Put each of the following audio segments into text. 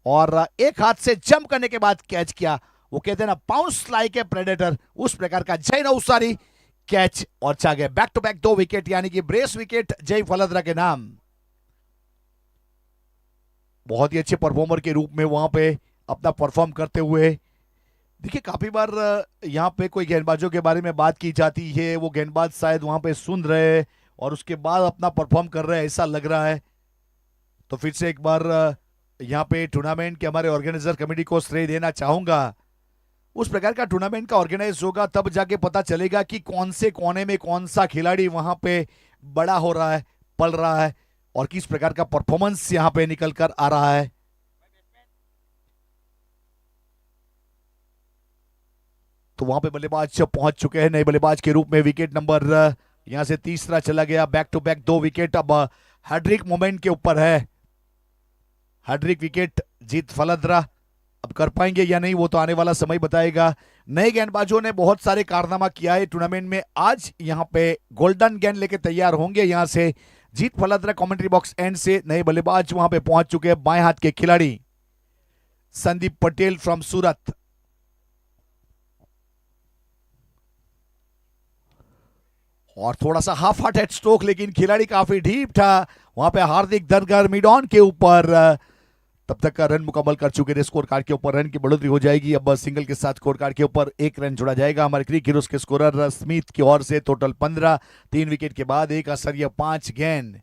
और एक हाथ से जंप करने के बाद कैच किया। वो कहते हैं ना, पाउंस लाइक ए प्रेडेटर, उस प्रकार का जय नौसारी कैच और छा गए। बैक टू बैक 2 विकेट, यानी कि ब्रेस विकेट जय फलद्रा के नाम। बहुत ही अच्छे परफॉर्मर के रूप में वहां पे अपना परफॉर्म करते हुए। देखिए, काफी बार यहाँ पे कोई गेंदबाजों के बारे में बात की जाती है, वो गेंदबाज शायद वहां पे सुन रहे हैं और उसके बाद अपना परफॉर्म कर रहे हैं, ऐसा लग रहा है। तो फिर से एक बार यहाँ पे टूर्नामेंट के हमारे ऑर्गेनाइजर कमेटी को श्रेय देना चाहूंगा। उस प्रकार का टूर्नामेंट का ऑर्गेनाइज होगा तब जाके पता चलेगा कि कौन से कोने में कौन सा खिलाड़ी वहां पे बड़ा हो रहा है, पल रहा है, और किस प्रकार का परफॉर्मेंस यहां पे निकल कर आ रहा है। तो वहां पे बल्लेबाज पहुंच चुके हैं नए बल्लेबाज के रूप में। विकेट नंबर यहां से तीसरा चला गया। बैक टू बैक 2 विकेट अब हैड्रिक मोमेंट के ऊपर है। हैड्रिक विकेट जीत फलद्रा अब कर पाएंगे या नहीं, वो तो आने वाला समय बताएगा। नए गेंदबाजों ने बहुत सारे कारनामा किया है टूर्नामेंट में। आज यहां पे गोल्डन गेंद लेके तैयार होंगे यहां से जीत फलद्रा। कमेंट्री बॉक्स एंड से नए बल्लेबाज वहां पे पहुंच चुके हैं। बाएं हाथ के खिलाड़ी संदीप पटेल फ्रॉम सूरत। और थोड़ा सा हाफ हार्टेड स्ट्रोक, लेकिन खिलाड़ी काफी डीप था वहां पे। हार्दिक दरगर मिड ऑन के ऊपर तब तक का रन मुकम्मल कर चुके थे। स्कोर कार्ड के ऊपर रन की बढ़ोतरी हो जाएगी। अब सिंगल के साथ स्कोर कार्ड के ऊपर 1 रन जोड़ा जाएगा। हमारे क्रिक हीरोज के स्कोरर स्मिथ की ओर से टोटल 15, 3 विकेट के बाद 1 असरिया 5 गेंद।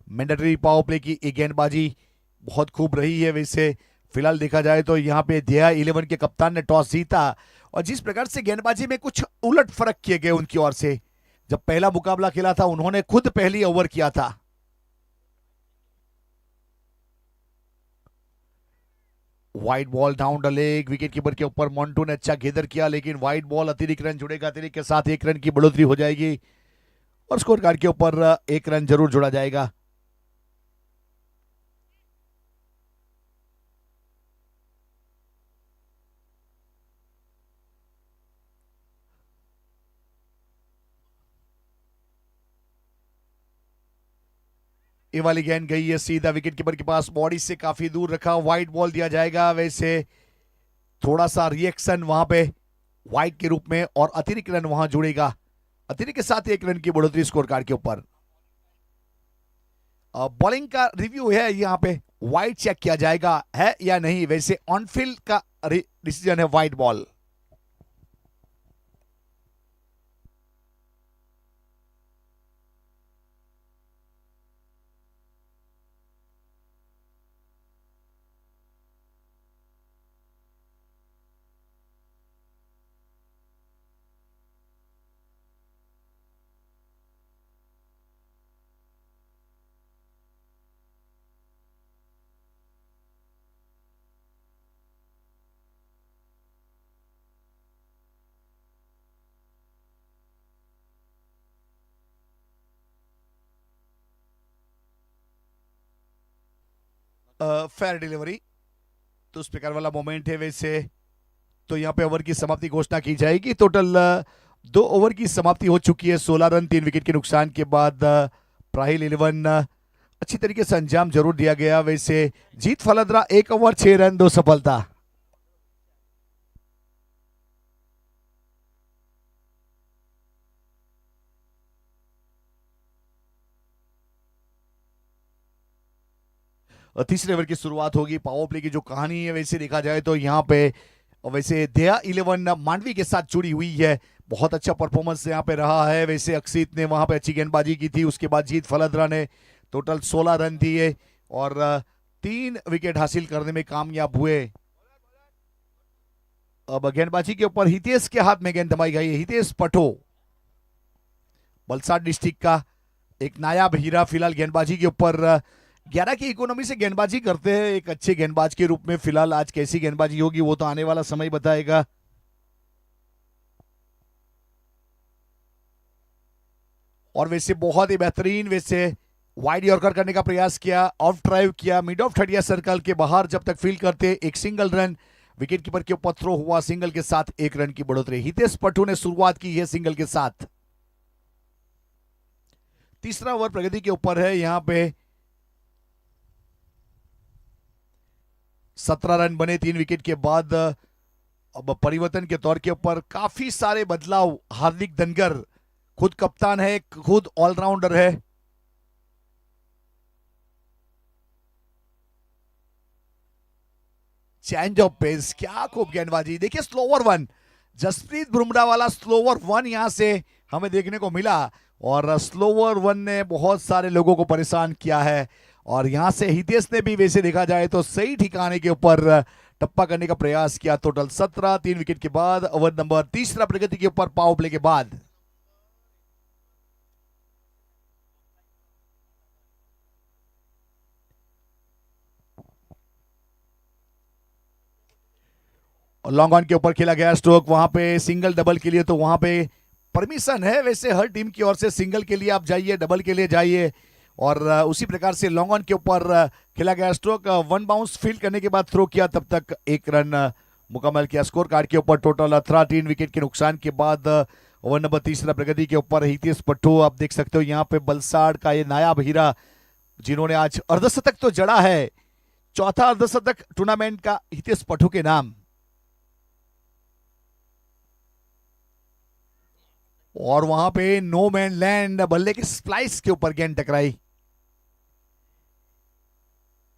मैंडेटरी पावर प्ले की एक गेंदबाजी बहुत खूब रही है। वैसे फिलहाल देखा जाए तो यहाँ पे दिया 11 के कप्तान ने टॉस जीता, और जिस प्रकार से गेंदबाजी में कुछ उलट फरक किए गए उनकी ओर से। जब पहला मुकाबला खेला था उन्होंने खुद पहली ओवर किया था। Wide ball down the leg, wicket keeper के ऊपर मोन्टू ने अच्छा घेदर किया, लेकिन वाइड बॉल अतिरिक्त रन जुड़ेगा। अतिरिक्त के साथ 1 रन की बढ़ोतरी हो जाएगी और स्कोर कार्ड के ऊपर 1 रन जरूर जोड़ा जाएगा। ये वाली गेंद गई है सीधा विकेट कीपर के पास, बॉडी से काफी दूर रखा। वाइड बॉल दिया जाएगा। वैसे थोड़ा सा रिएक्शन वहां पे वाइड के रूप में, और अतिरिक्त रन वहां जुड़ेगा। अतिरिक्त के साथ 1 रन की बढ़ोतरी स्कोर कार्ड के ऊपर। बॉलिंग का रिव्यू है यहाँ पे, वाइड चेक किया जाएगा है या नहीं। वैसे ऑनफील्ड का डिसीजन है वाइड बॉल। फेयर डिलीवरी, तो उस प्रकार वाला मोमेंट है। वैसे तो यहाँ पे ओवर की समाप्ति घोषणा की जाएगी। टोटल 2 ओवर की समाप्ति हो चुकी है। 16 रन 3 विकेट के नुकसान के बाद प्राइल 11 अच्छी तरीके से अंजाम जरूर दिया गया। वैसे जीत फलद्रा 1 ओवर 6 रन 2 सफलता। तीसरे ओवर की शुरुआत होगी। पावर प्ले की जो कहानी है वैसे देखा जाए तो यहाँ पे वैसे दया 11 मांडवी के साथ जुड़ी हुई है। बहुत अच्छा परफॉर्मेंस यहाँ पे रहा है। वैसे अक्षित ने वहां पे अच्छी गेंदबाजी की थी। उसके बाद जीत फलद्रा ने टोटल 16 रन दिए और 3 विकेट हासिल करने में कामयाब हुए। अब गेंदबाजी के ऊपर हितेश के हाथ में गेंद दबाई गई है। हितेश पठो, वलसाड डिस्ट्रिक्ट का एक नायाब हीरा, फिलहाल गेंदबाजी के ऊपर 11 की इकोनॉमी से गेंदबाजी करते हैं एक अच्छे गेंदबाज के रूप में। फिलहाल आज कैसी गेंदबाजी होगी वो तो आने वाला समय बताएगा। और वैसे बहुत ही बेहतरीन वैसे वाइड यॉर्कर करने का प्रयास किया, ऑफ ड्राइव किया, मिड ऑफ थर्ड सर्कल के बाहर जब तक फील्ड करते एक सिंगल रन विकेट कीपर के ऊपर थ्रो हुआ। सिंगल के साथ 1 रन की बढ़ोतरी। हितेश पट्टू ने शुरुआत की है सिंगल के साथ। तीसरा ओवर प्रगति के ऊपर है। यहां पे 17 रन बने 3 विकेट के बाद। अब परिवर्तन के तौर के ऊपर काफी सारे बदलाव। हार्दिक धनगर खुद कप्तान है, खुद ऑलराउंडर है। चेंज ऑफ पेस, क्या खूब गेंदबाजी। देखिए स्लोवर वन, जसप्रीत बुमराह वाला स्लोवर वन यहां से हमें देखने को मिला और स्लोवर वन ने बहुत सारे लोगों को परेशान किया है। और यहां से हितेश ने भी वैसे देखा जाए तो सही ठिकाने के ऊपर टप्पा करने का प्रयास किया। टोटल 17 3 विकेट के बाद। ओवर नंबर तीसरा प्रगति के ऊपर पावर प्ले के बाद। और लॉन्ग ऑन के ऊपर खेला गया स्ट्रोक, वहां पे सिंगल डबल के लिए तो वहां पे परमिशन है वैसे हर टीम की ओर से। सिंगल के लिए आप जाइए, डबल के लिए जाइए। और उसी प्रकार से लॉन्ग ऑन के ऊपर खेला गया स्ट्रोक। वन बाउंस फील्ड करने के बाद थ्रो किया, तब तक 1 रन मुकम्मल किया। स्कोर कार्ड के ऊपर टोटल 18 3 विकेट के नुकसान के बाद। ओवर नंबर तीसरा प्रगति के ऊपर हितेश पट्टू, आप देख सकते हो यहाँ पे बलसाड़ का ये नायाब हीरा जिन्होंने आज अर्धशतक तो जड़ा है। चौथा अर्धशतक टूर्नामेंट का हितेश पट्टू के नाम। और वहां पे नो मैन लैंड, बल्ले के स्प्लाइस के ऊपर गेंद टकराई।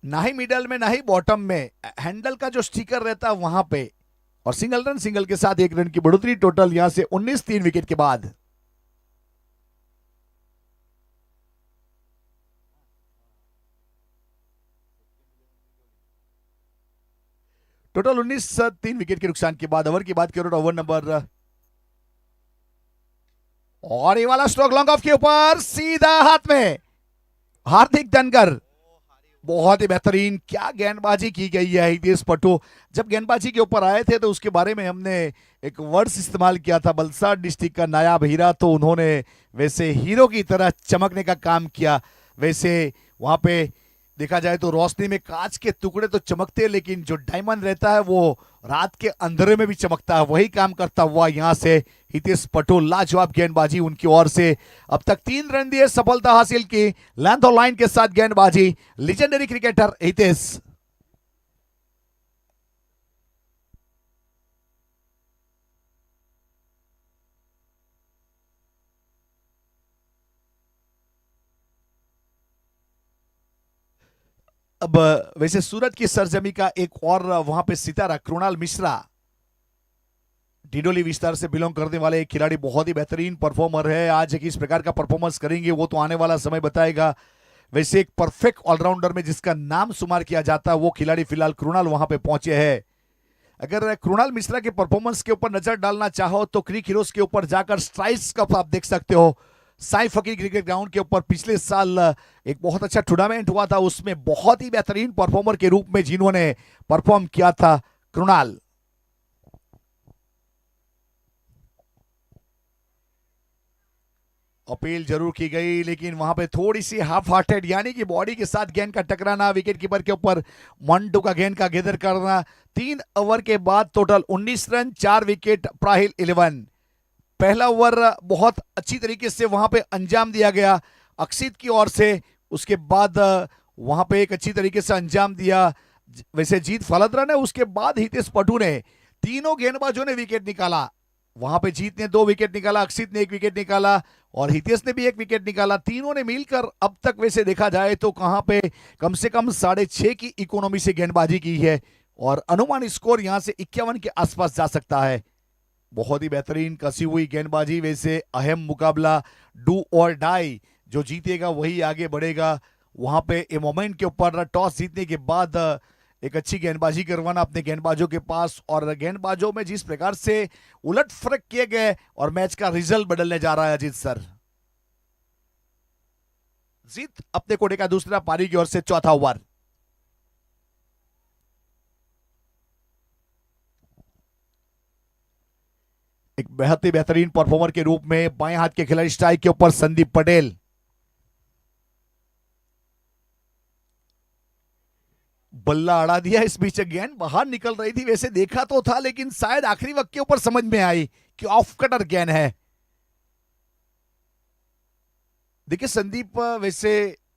ना ही मिडल में ना ही बॉटम में, हैंडल का जो स्टिकर रहता है वहां पे। और सिंगल रन, सिंगल के साथ 1 रन की बढ़ोतरी। टोटल यहां से 19 3 विकेट के बाद। टोटल 19 3 विकेट के नुकसान के बाद। ओवर की बात करो, ओवर नंबर, और ये वाला स्ट्रोक लॉन्ग ऑफ के ऊपर सीधा हाथ में। हार्दिक धनगर, बहुत ही बेहतरीन, क्या गेंदबाजी की गई है हितेश पट्टू। जब गेंदबाजी के ऊपर आए थे तो उसके बारे में हमने एक वर्ड्स इस्तेमाल किया था, बलसाड़ डिस्ट्रिक्ट का नायाब हीरा। तो उन्होंने वैसे हीरो की तरह चमकने का काम किया। वैसे वहां पे देखा जाए तो रोशनी में कांच के टुकड़े तो चमकते हैं, लेकिन जो डायमंड रहता है वो रात के अंधेरे में भी चमकता है। वही काम करता हुआ यहां से हितेश पट्टू, लाजवाब गेंदबाजी उनकी ओर से। अब तक 3 रन दिए, सफलता हासिल की लेंथ और लाइन के साथ गेंदबाजी, लीजेंडरी क्रिकेटर हितेश। अब वैसे सूरत की सरजमी का एक और वहां पे सितारा कृणाल मिश्रा, डिडोली विस्तार से बिलोंग करने वाले एक खिलाड़ी, बहुत ही बेहतरीन परफॉर्मर है। आज किस प्रकार का परफॉर्मेंस करेंगे वो तो आने वाला समय बताएगा। वैसे एक परफेक्ट ऑलराउंडर में जिसका नाम शुमार किया जाता है वो खिलाड़ी फिलहाल कृणाल वहां पे पहुंचे हैं। अगर कृणाल मिश्रा के परफॉर्मेंस के ऊपर नजर डालना चाहो तो क्रिक हीरोज के ऊपर जाकर स्ट्राइक्स कप आप देख सकते हो। साई फकीर क्रिकेट ग्राउंड के ऊपर पिछले साल एक बहुत अच्छा टूर्नामेंट हुआ था, उसमें बहुत ही बेहतरीन परफॉर्मर के रूप में जिन्होंने परफॉर्म किया था कृणाल। अपील जरूर की गई, लेकिन वहां पे थोड़ी सी हाफ हार्टेड यानी कि बॉडी के साथ गेंद का टकराना, विकेट कीपर के ऊपर मंटू का गेंद का गेदर करना। 3 ओवर के बाद टोटल 19 रन, 4 विकेट, प्राहिल 11। पहला ओवर बहुत अच्छी तरीके से वहां पे अंजाम दिया गया अक्षित की ओर से। उसके बाद वहां पे एक अच्छी तरीके से अंजाम दिया वैसे जीत फलदरा ने। उसके बाद हितेश पट्टू ने, तीनों गेंदबाजों ने विकेट निकाला। वहां पे जीत ने 2 विकेट निकाला, अक्षित ने 1 विकेट निकाला और हितेश ने भी 1 विकेट निकाला। तीनों ने मिलकर अब तक वैसे देखा जाए तो कहां पे कम से कम 6.5 की इकोनॉमी से गेंदबाजी की है और अनुमानित स्कोर यहां से 51 के आसपास जा सकता है। बहुत ही बेहतरीन कसी हुई गेंदबाजी। वैसे अहम मुकाबला, डू और डाई, जो जीतेगा वही आगे बढ़ेगा। वहां पे ए मोमेंट के ऊपर टॉस जीतने के बाद एक अच्छी गेंदबाजी करवाना अपने गेंदबाजों के पास, और गेंदबाजों में जिस प्रकार से उलट फरक किए गए और मैच का रिजल्ट बदलने जा रहा है अजीत सर। जीत अपने कोटे का दूसरा पारी की ओर से चौथा ओवर। एक बेहद ही बेहतरीन परफॉर्मर के रूप में बाएं हाथ के खिलाड़ी स्ट्राइक के ऊपर संदीप पटेल। बल्ला अड़ा दिया, इस बीच गेंद बाहर निकल रही थी, वैसे देखा तो था लेकिन शायद आखिरी वक्त के ऊपर समझ में आई कि ऑफ कटर गेंद है। देखिए संदीप वैसे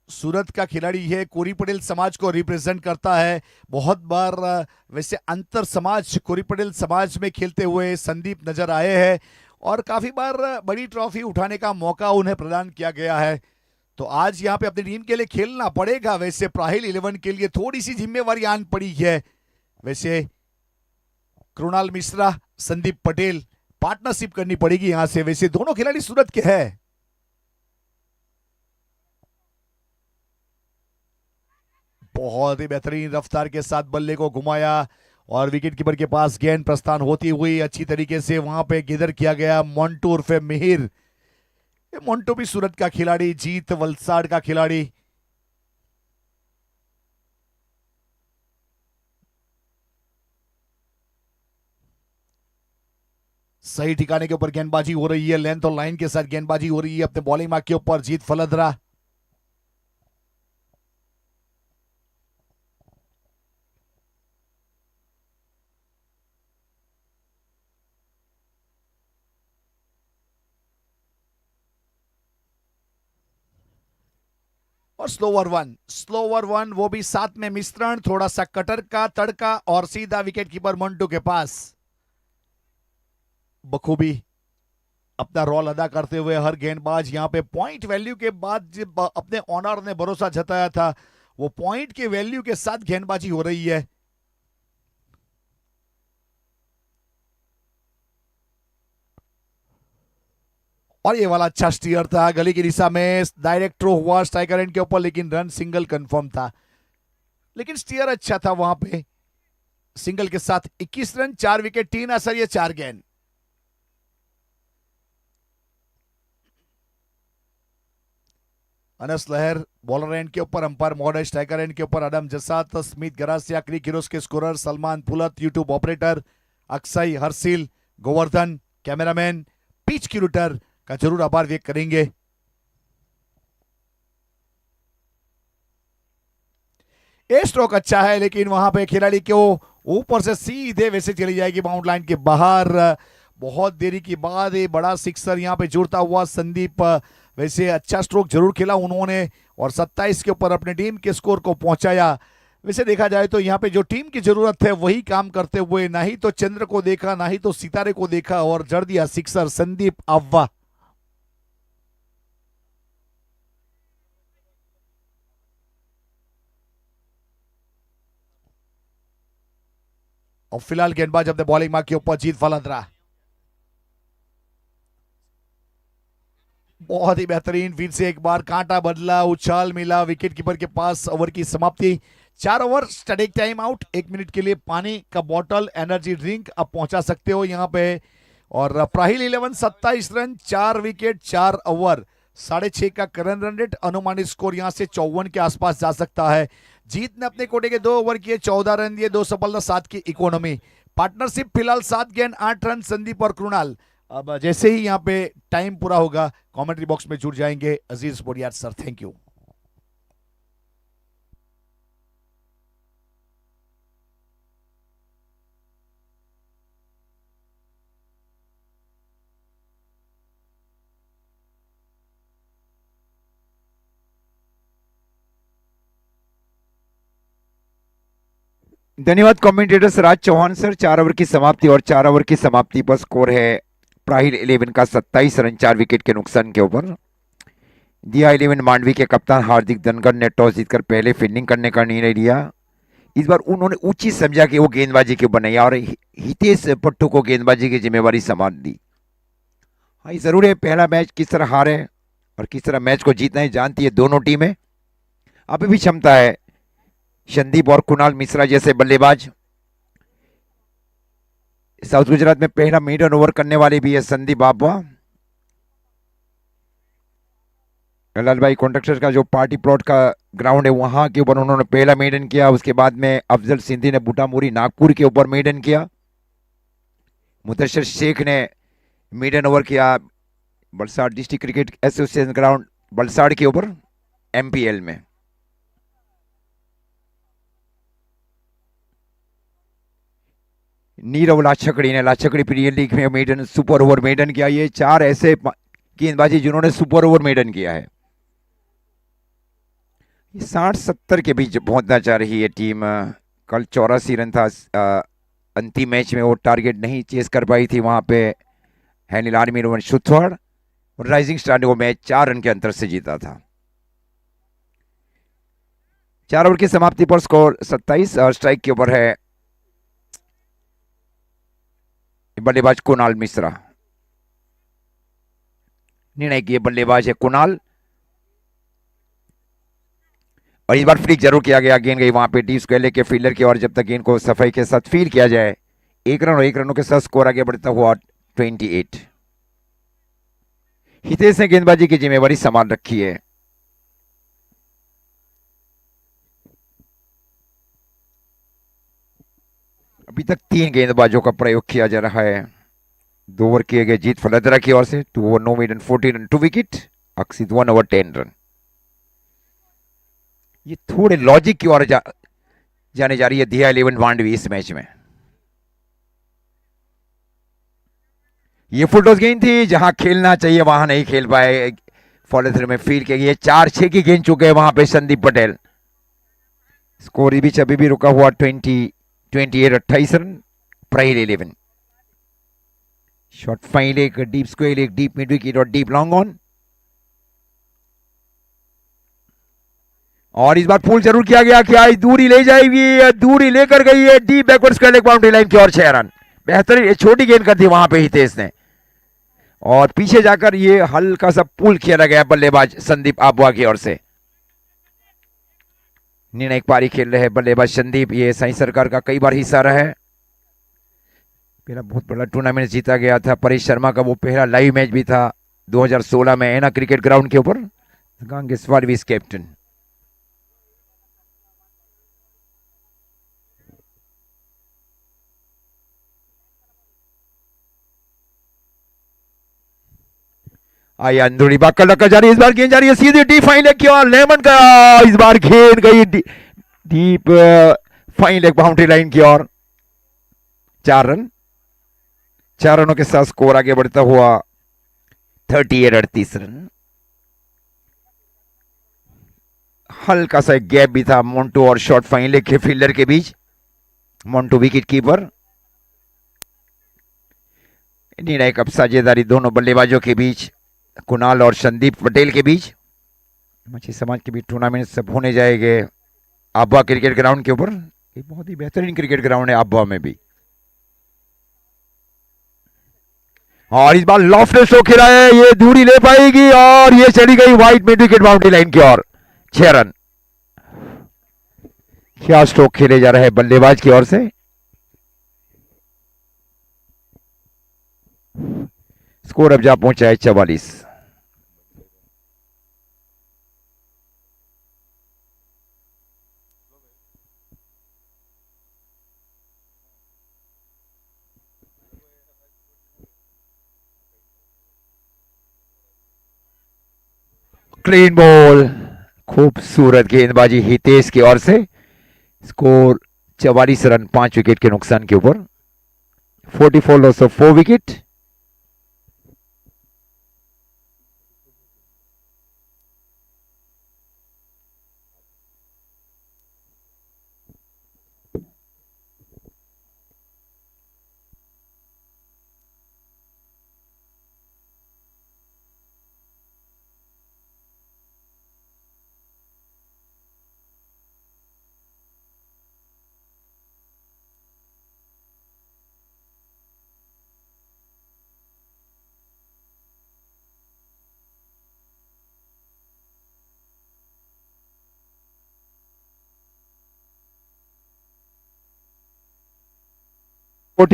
सूरत का खिलाड़ी है, कोरी पटेल समाज को रिप्रेजेंट करता है। बहुत बार वैसे अंतर समाज कोरी पटेल समाज में खेलते हुए संदीप नजर आए हैं और काफी बार बड़ी ट्रॉफी उठाने का मौका उन्हें प्रदान किया गया है। तो आज यहाँ पे अपनी टीम के लिए खेलना पड़ेगा। वैसे प्राहिल 11 के लिए थोड़ी सी जिम्मेवारी आन पड़ी है। वैसे कृणाल मिश्रा, संदीप पटेल पार्टनरशिप करनी पड़ेगी यहां से। वैसे दोनों खिलाड़ी सूरत के हैं। बहुत ही बेहतरीन रफ्तार के साथ बल्ले को घुमाया और विकेट कीपर के पास गेंद प्रस्थान होती हुई अच्छी तरीके से वहां पे गिदर किया गया। मोंटू उर्फे मिहिर, मोंटू भी सूरत का खिलाड़ी, जीत वलसाड़ का खिलाड़ी। सही ठिकाने के ऊपर गेंदबाजी हो रही है, लेंथ और लाइन के साथ गेंदबाजी हो रही है अपने बॉलिंग मार्क के ऊपर। जीत फलदरा और स्लोवर वन वो भी साथ में मिश्रण, थोड़ा सा कटर का तड़का और सीधा विकेट कीपर मंटू के पास। बखूबी अपना रोल अदा करते हुए हर गेंदबाज यहां पे पॉइंट वैल्यू के बाद जब अपने ऑनर ने भरोसा जताया था, वो पॉइंट के वैल्यू के साथ गेंदबाजी हो रही है। और ये वाला अच्छा स्टीयर था, गली की दिशा में डायरेक्ट थ्रो हुआ स्ट्राइकर एंड के ऊपर, लेकिन रन सिंगल कंफर्म था। लेकिन स्टीयर अच्छा था वहां पे। सिंगल के साथ 21 रन, 4 विकेट, 3 असर, ये 4 गेंद। अनस लहर बॉलर एंड के ऊपर, अंपायर महोदय स्ट्राइकर एंड के ऊपर, अडम जसात, स्मिथ गरासिया, क्रिक हीरोज के scorer Salman Pulat, YouTube operator Akshay, Harshil, Govardhan, cameraman, pitch curator का जरूर आभार व्यक्त करेंगे। ए स्ट्रोक अच्छा है, लेकिन वहां पे खिलाड़ी को ऊपर से सीधे वैसे चली जाएगी बाउंड लाइन के बाहर। बहुत देरी के बाद ये बड़ा सिक्सर यहां पे जुड़ता हुआ संदीप वैसे अच्छा स्ट्रोक जरूर खेला उन्होंने और 27 के ऊपर अपने टीम के स्कोर को पहुंचाया। वैसे देखा जाए तो यहाँ पे जो टीम की जरूरत है वही काम करते हुए, ना ही तो चंद्र को देखा ना ही तो सितारे को देखा और जड़ दिया सिक्सर संदीप अव्वा। और फिलहाल गेंदबाज अपने बॉलिंग मार्क के ऊपर जीत फलंदरा। बहुत ही बेहतरीन, फिर से एक बार कांटा बदला, उछाल मिला विकेट कीपर के पास। ओवर की समाप्ति, 4 over, static time out. 1 minute के लिए पानी का बोतल, एनर्जी ड्रिंक आप पहुंचा सकते हो यहाँ पे। और प्राहिल 11 27 रन, 4 विकेट, 4 ओवर, 6.5 का करंट रन रेट। अनुमानित स्कोर यहां से 54 के आसपास जा सकता है। जीत ने अपने कोटे के 2 ओवर किए, 14 रन दिए, 2 सफलता, 7 की इकोनॉमी। पार्टनरशिप फिलहाल 7 गेंद 8 रन, संदीप और कृणाल। अब जैसे ही यहाँ पे टाइम पूरा होगा कमेंट्री बॉक्स में जुड़ जाएंगे अजीज बोरियार सर। Thank you. धन्यवाद कमेंटेटर राज चौहान सर। 4 ओवर की समाप्ति और 4 ओवर की समाप्ति पर स्कोर है प्राहिल 11 का 27 रन, 4 विकेट के नुकसान के ऊपर। दिया 11 मांडवी के कप्तान हार्दिक धनखड़ ने टॉस जीतकर पहले फील्डिंग करने का निर्णय लिया। इस बार उन्होंने उचित समझा कि वो गेंदबाजी के ऊपर नहीं और हितेश पट्टू को गेंदबाजी की जिम्मेवारी संभाल दी। हाँ, ये जरूर है, पहला मैच किस तरह हारे और किस तरह मैच को जीतना है जानती है दोनों टीमें। अभी भी क्षमता है संदीप और कुणाल मिश्रा जैसे बल्लेबाज। साउथ गुजरात में पहला मेडन ओवर करने वाले भी है संदीप बाबा। लाल भाई कॉन्ट्रैक्टर का जो पार्टी प्लॉट का ग्राउंड है वहां के ऊपर उन्होंने पहला मेडन किया। उसके बाद में अफजल सिंधी ने बूटामुरी नागपुर के ऊपर मेडन किया। मुदस्सिर शेख ने मेडन ओवर किया Valsad district cricket association ground Valsad के ऊपर एमपीएल में। नीरव लाछकड़ी ने लाछकड़ी प्रीमियर लीग में मेडन सुपर ओवर मेडन किया। ये 4 ऐसे गेंदबाजी जिन्होंने सुपर ओवर मेडन किया है। 60-70 के बीच पहुंचना चाह रही है टीम। कल 84 रन था। अंतिम मैच में वो टारगेट नहीं चेस कर पाई थी। वहां पे हैनिल आर्मी रोवन शुथवाड़ और राइजिंग स्टार ने वो मैच 4 रन के अंतर से जीता था। 4 ओवर की समाप्ति पर स्कोर 27 और स्ट्राइक के ऊपर है बल्लेबाज कुणाल मिश्रा। निर्णायक ये बल्लेबाज है कुणाल, और इस बार फ्लिक जरूर किया गया। गेंद गई वहां पे डीप स्क्वायर के फील्डर की ओर। जब तक गेंद को सफाई के साथ फील किया जाए, 1 रन और 1 रनों के साथ स्कोर आगे बढ़ता हुआ 28। हितेश ने गेंदबाजी की जिम्मेवारी संभाल रखी है। अभी तक 3 गेंदबाजों का प्रयोग किया जा रहा है। 2 ओवर किए गए जीत फलदरा की ओर से। 2 ओवर 9 मिनट 14 रन 2 विकेट। अक्षित 1 ओवर 10 रन। ये थोड़े लॉजिक की ओर जाने जा रही है दिया 11 मांडवी इस मैच में। ये फुलटॉस गेंद थी, जहां खेलना चाहिए वहां नहीं खेल पाए। फॉलो थ्रू में फील्ड के लिए 4-6 की गेंद चुके हैं वहां पे संदीप पटेल। स्कोर इस बीच अभी भी रुका हुआ 28 रन। प्राइल 11 शॉट फाइन, एक डीप स्क्वायर, एक डीप मिड विकेट और डीप लॉन्ग ऑन। और इस बार पुल जरूर किया गया। क्या दूरी ले जाएगी? दूरी लेकर गई है deep backward square boundary line की ओर 6 रन। बेहतरीन छोटी गेंद कर दी वहां पे हितेश ने, और पीछे जाकर ये हल्का सा पुल खेला गया बल्लेबाज संदीप आबुआ की ओर से। निर्णायक पारी खेल रहे बल्लेबाज संदीप। ये साई सरकार का कई बार हिस्सा रहा है। पहला बहुत बड़ा टूर्नामेंट जीता गया था। परेश शर्मा का वो पहला लाइव मैच भी था 2016 में एना क्रिकेट ग्राउंड के ऊपर। गांगेश्वर विस कैप्टन। आया अंदरूनी बाग का जारी। इस बार गेंद जा रही है सीधी डीप फाइन लेग की ओर। लेमन का इस बार गेंद गई deep fine leg boundary line की ओर। 4 रन। 4 रनों के साथ स्कोर आगे बढ़ता हुआ 38 रन। हल्का सा एक गैप भी था मोन्टू और शॉर्ट फाइन लेग के फील्डर के बीच। Montu wicket keeper. निर्णायक अब साझेदारी दोनों बल्लेबाजों के बीच, कुणाल और संदीप पटेल के बीच। मछली समाज के बीच टूर्नामेंट सब होने जाएंगे आबुआ क्रिकेट ग्राउंड के ऊपर। ये बहुत ही बेहतरीन क्रिकेट ग्राउंड है आबुआ में भी। और इस बार लॉफ्ट स्ट्रोक खेला है, ये दूरी ले पाएगी और ये चली गई wide mid wicket boundary line की ओर। 6 रन। क्या स्ट्रोक खेले जा रहे हैं बल्लेबाज की ओर से। स्कोर अब जा पहुंचा है 44। क्लीन बॉल, खूबसूरत गेंदबाजी हितेश की ओर से। स्कोर 44 रन 5 विकेट के नुकसान के ऊपर। 44 loss of 4 wicket.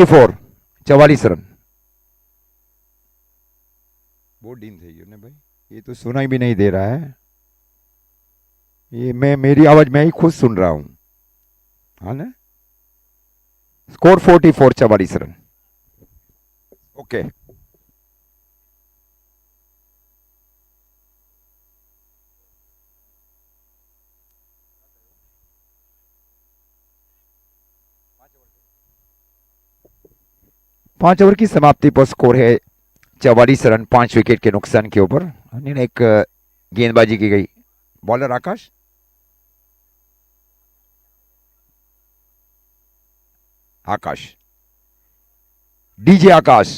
Four 44 run. बहुत डीम थे ये भाई, ये तो सुनाई भी नहीं दे रहा है। ये मेरी आवाज मैं ही खुद सुन रहा हूं। हाँ ना। Score 44 44 run. ओके। पांच ओवर की समाप्ति पर स्कोर है 44 रन 5 विकेट के नुकसान के ऊपर। एक गेंदबाजी की गई। बॉलर आकाश। आकाश, डीजे आकाश।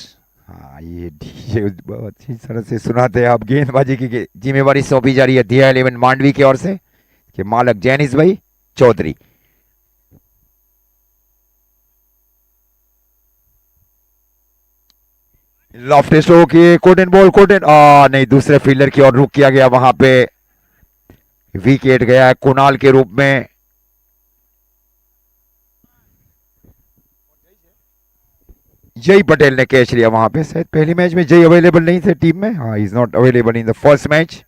हाँ, ये डीजे बहुत अच्छी तरह से सुनाते हैं। अब गेंदबाजी की जिम्मेवारी सौंपी जा रही है दिया 11 मांडवी की ओर से, कि मालक जैनिस भाई चौधरी। लॉफ्ट स्ट्रोक, ये कोटेन बॉल, कोटेन नहीं, दूसरे फील्डर की ओर रुक किया गया, वहां पे विकेट गया है कुणाल के रूप में। जय पटेल ने कैच लिया वहां पे। शायद पहले मैच में जय अवेलेबल नहीं थे टीम में। हाँ, is not available in the first match.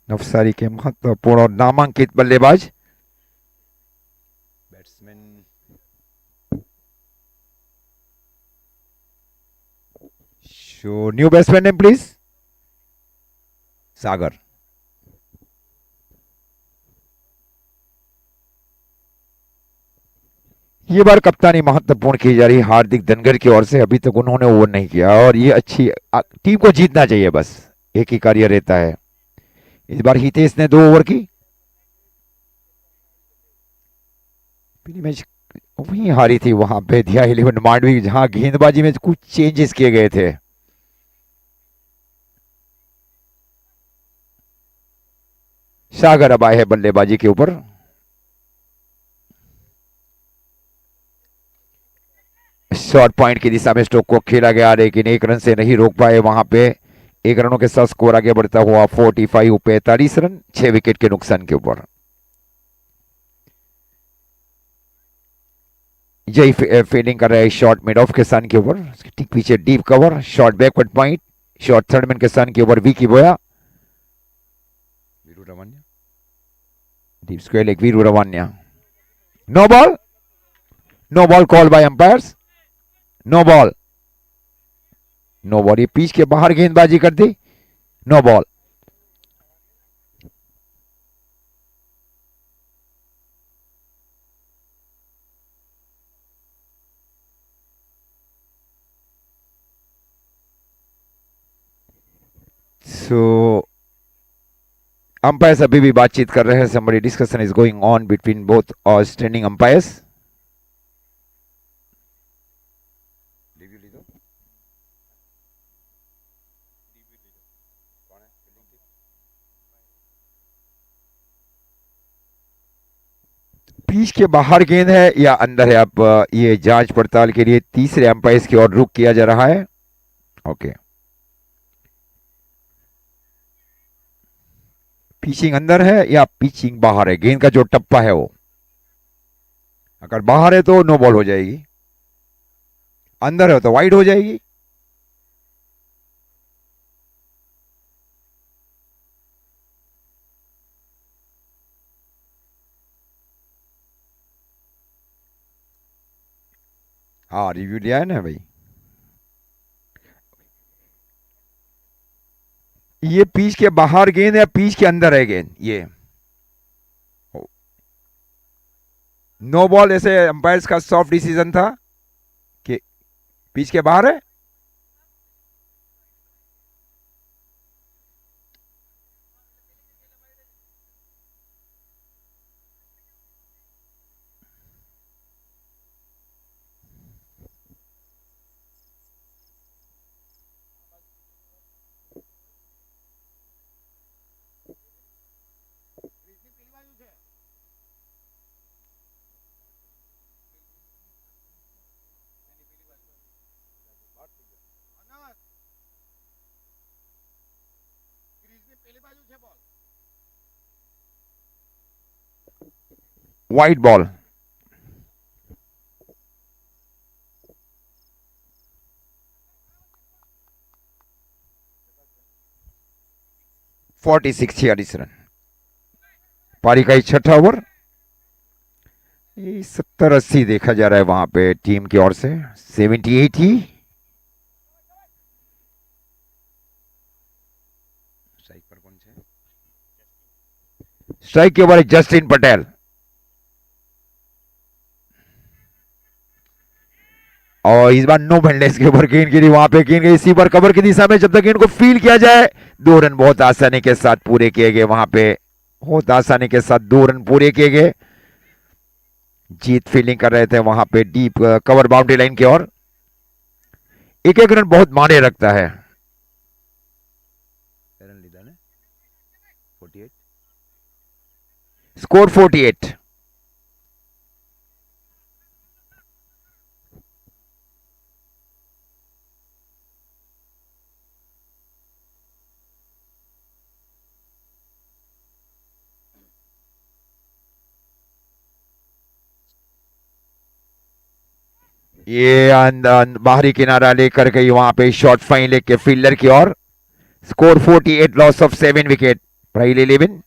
Navsari के महत्वपूर्ण और नामांकित बल्लेबाज batsman. Show new batsman name please. Sagar. ये बार कप्तानी महत्वपूर्ण की जा रही है हार्दिक धनगर की ओर से। अभी तक उन्होंने ओवर नहीं किया और ये अच्छी टीम को जीतना चाहिए, बस एक ही कार्य रहता है। इस बार हितेश ने 2 ओवर की। पहली मैच वहीं हारी थी वहां पे दिया 11 मांडवी, जहां गेंदबाजी में कुछ चेंजेस किए गए थे। सागर अब आए हैं बल्लेबाजी के ऊपर। शॉर्ट पॉइंट की दिशा में स्ट्रोक को खेला गया, लेकिन 1 रन से नहीं रोक पाए। वहां पे 1 रनों के साथ स्कोर आगे बढ़ता हुआ 45 45 रन 6 विकेट के नुकसान के ऊपर। जय फील्डिंग कर रहे हैं शॉर्ट मिड ऑफ के सन के ऊपर, ठीक पीछे deep cover, short backward point, short third man के सन के ऊपर Vicky Boya. Viru Ravanya, deep square leg Viru Ravanya. No ball, no ball call by umpires, no ball, no ball. ये पिच के बाहर गेंदबाजी कर दी, नो बॉल। सो अंपायर्स अभी भी बातचीत कर रहे हैं। Somebody discussion is going on between both standing umpires. Pitch के बाहर गेंद है या अंदर है, अब ये जांच पड़ताल के लिए तीसरे अंपायर की ओर रुख किया जा रहा है। ओके, पिचिंग अंदर है या पिचिंग बाहर है, गेंद का जो टप्पा है वो। अगर बाहर है तो नो बॉल हो जाएगी, अंदर है तो वाइड हो जाएगी। हाँ, रिव्यू लिया है ना भाई। ये पिच के बाहर गेंद है, पिच के अंदर है गेंद। ये नो बॉल, ऐसे अंपायर्स का सॉफ्ट डिसीजन था कि पिच के बाहर है। White ball. Forty 46 run. पारी का 6ठा ओवर। 70-80 देखा जा रहा है वहां पे टीम की ओर से। 70-80। स्ट्राइक पर कौन है? स्ट्राइक के ऊपर जस्टिन पटेल। और इस बार नो बैंडेज के ऊपर गेंद गिरी, वहां पे गेंद गई सीपर कवर की दिशा में। जब तक गेंद को फील किया जाए, 2 रन बहुत आसानी के साथ पूरे किए गए। वहां पे बहुत आसानी के साथ 2 रन पूरे किए गए। जीत फील्डिंग कर रहे थे वहां पे डीप कवर बाउंड्री लाइन की ओर। एक एक रन बहुत मायने रखता है। स्कोर 48। ये बाहरी किनारा लेकर गई वहां पे शॉर्ट फाइन लेके फील्डर की ओर। स्कोर 48, लॉस ऑफ 7 विकेट, प्राइल 11।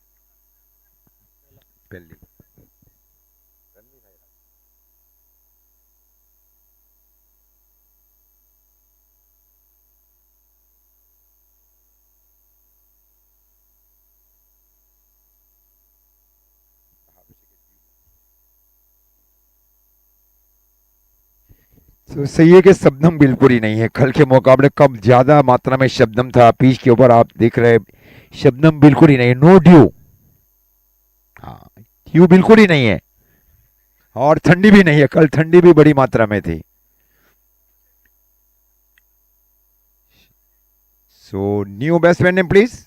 तो सही है कि शबनम बिल्कुल ही नहीं है। कल के मुकाबले कम ज्यादा मात्रा में शबनम था पिच के ऊपर, आप देख रहे हैं शबनम बिल्कुल ही नहीं है। नो ड्यू, हाँ ड्यू बिल्कुल ही नहीं है। और ठंडी भी नहीं है, कल ठंडी भी बड़ी मात्रा में थी। So new batsman name please.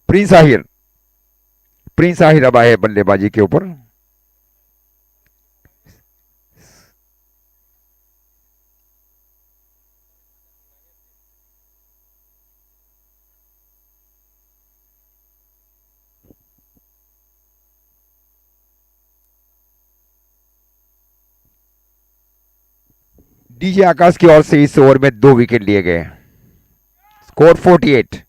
Prince Ahir. Prince Ahir अब आए बल्लेबाजी के ऊपर। डीजे आकाश की ओर से इस ओवर में 2 विकेट लिए गए। स्कोर 48।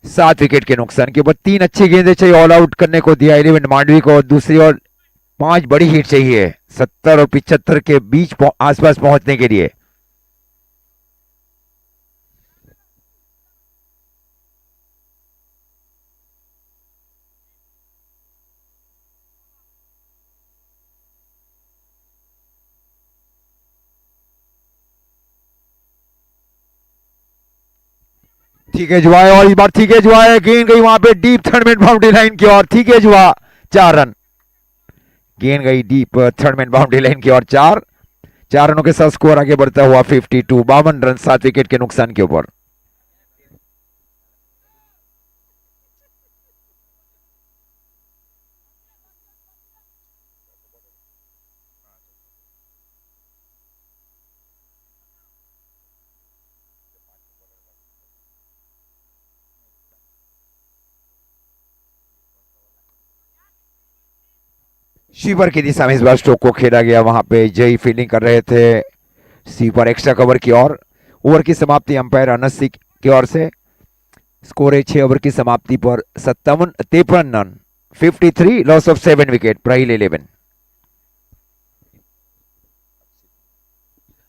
7 विकेट के नुकसान के ऊपर 3 अच्छी गेंदें चाहिए ऑल आउट करने को दिया एलिवेंट मांडवी को, और दूसरी ओर 5 बड़ी हिट चाहिए 70 और 75 के बीच आसपास पहुंचने के लिए। ठीक है जुआ, और इस बार ठीक है जुआ है, गेंद गई वहां पे deep third man boundary line की ओर। ठीक है जुआ, 4 रन। गेंद गई deep third man boundary line की ओर, 4 रनों के साथ स्कोर आगे बढ़ता हुआ 52, 52 रन 7 विकेट के नुकसान के ऊपर। स्वीपर की दिशा में इस बार स्ट्रोक को खेला गया, वहां पे जय फील्डिंग कर रहे थे स्वीपर एक्स्ट्रा कवर की ओर। ओवर की समाप्ति अंपायर अनस सिंह की ओर से। स्कोर है 6 ओवर की समाप्ति पर 53 रन, 53, लॉस ऑफ 7 विकेट, प्राइल 11।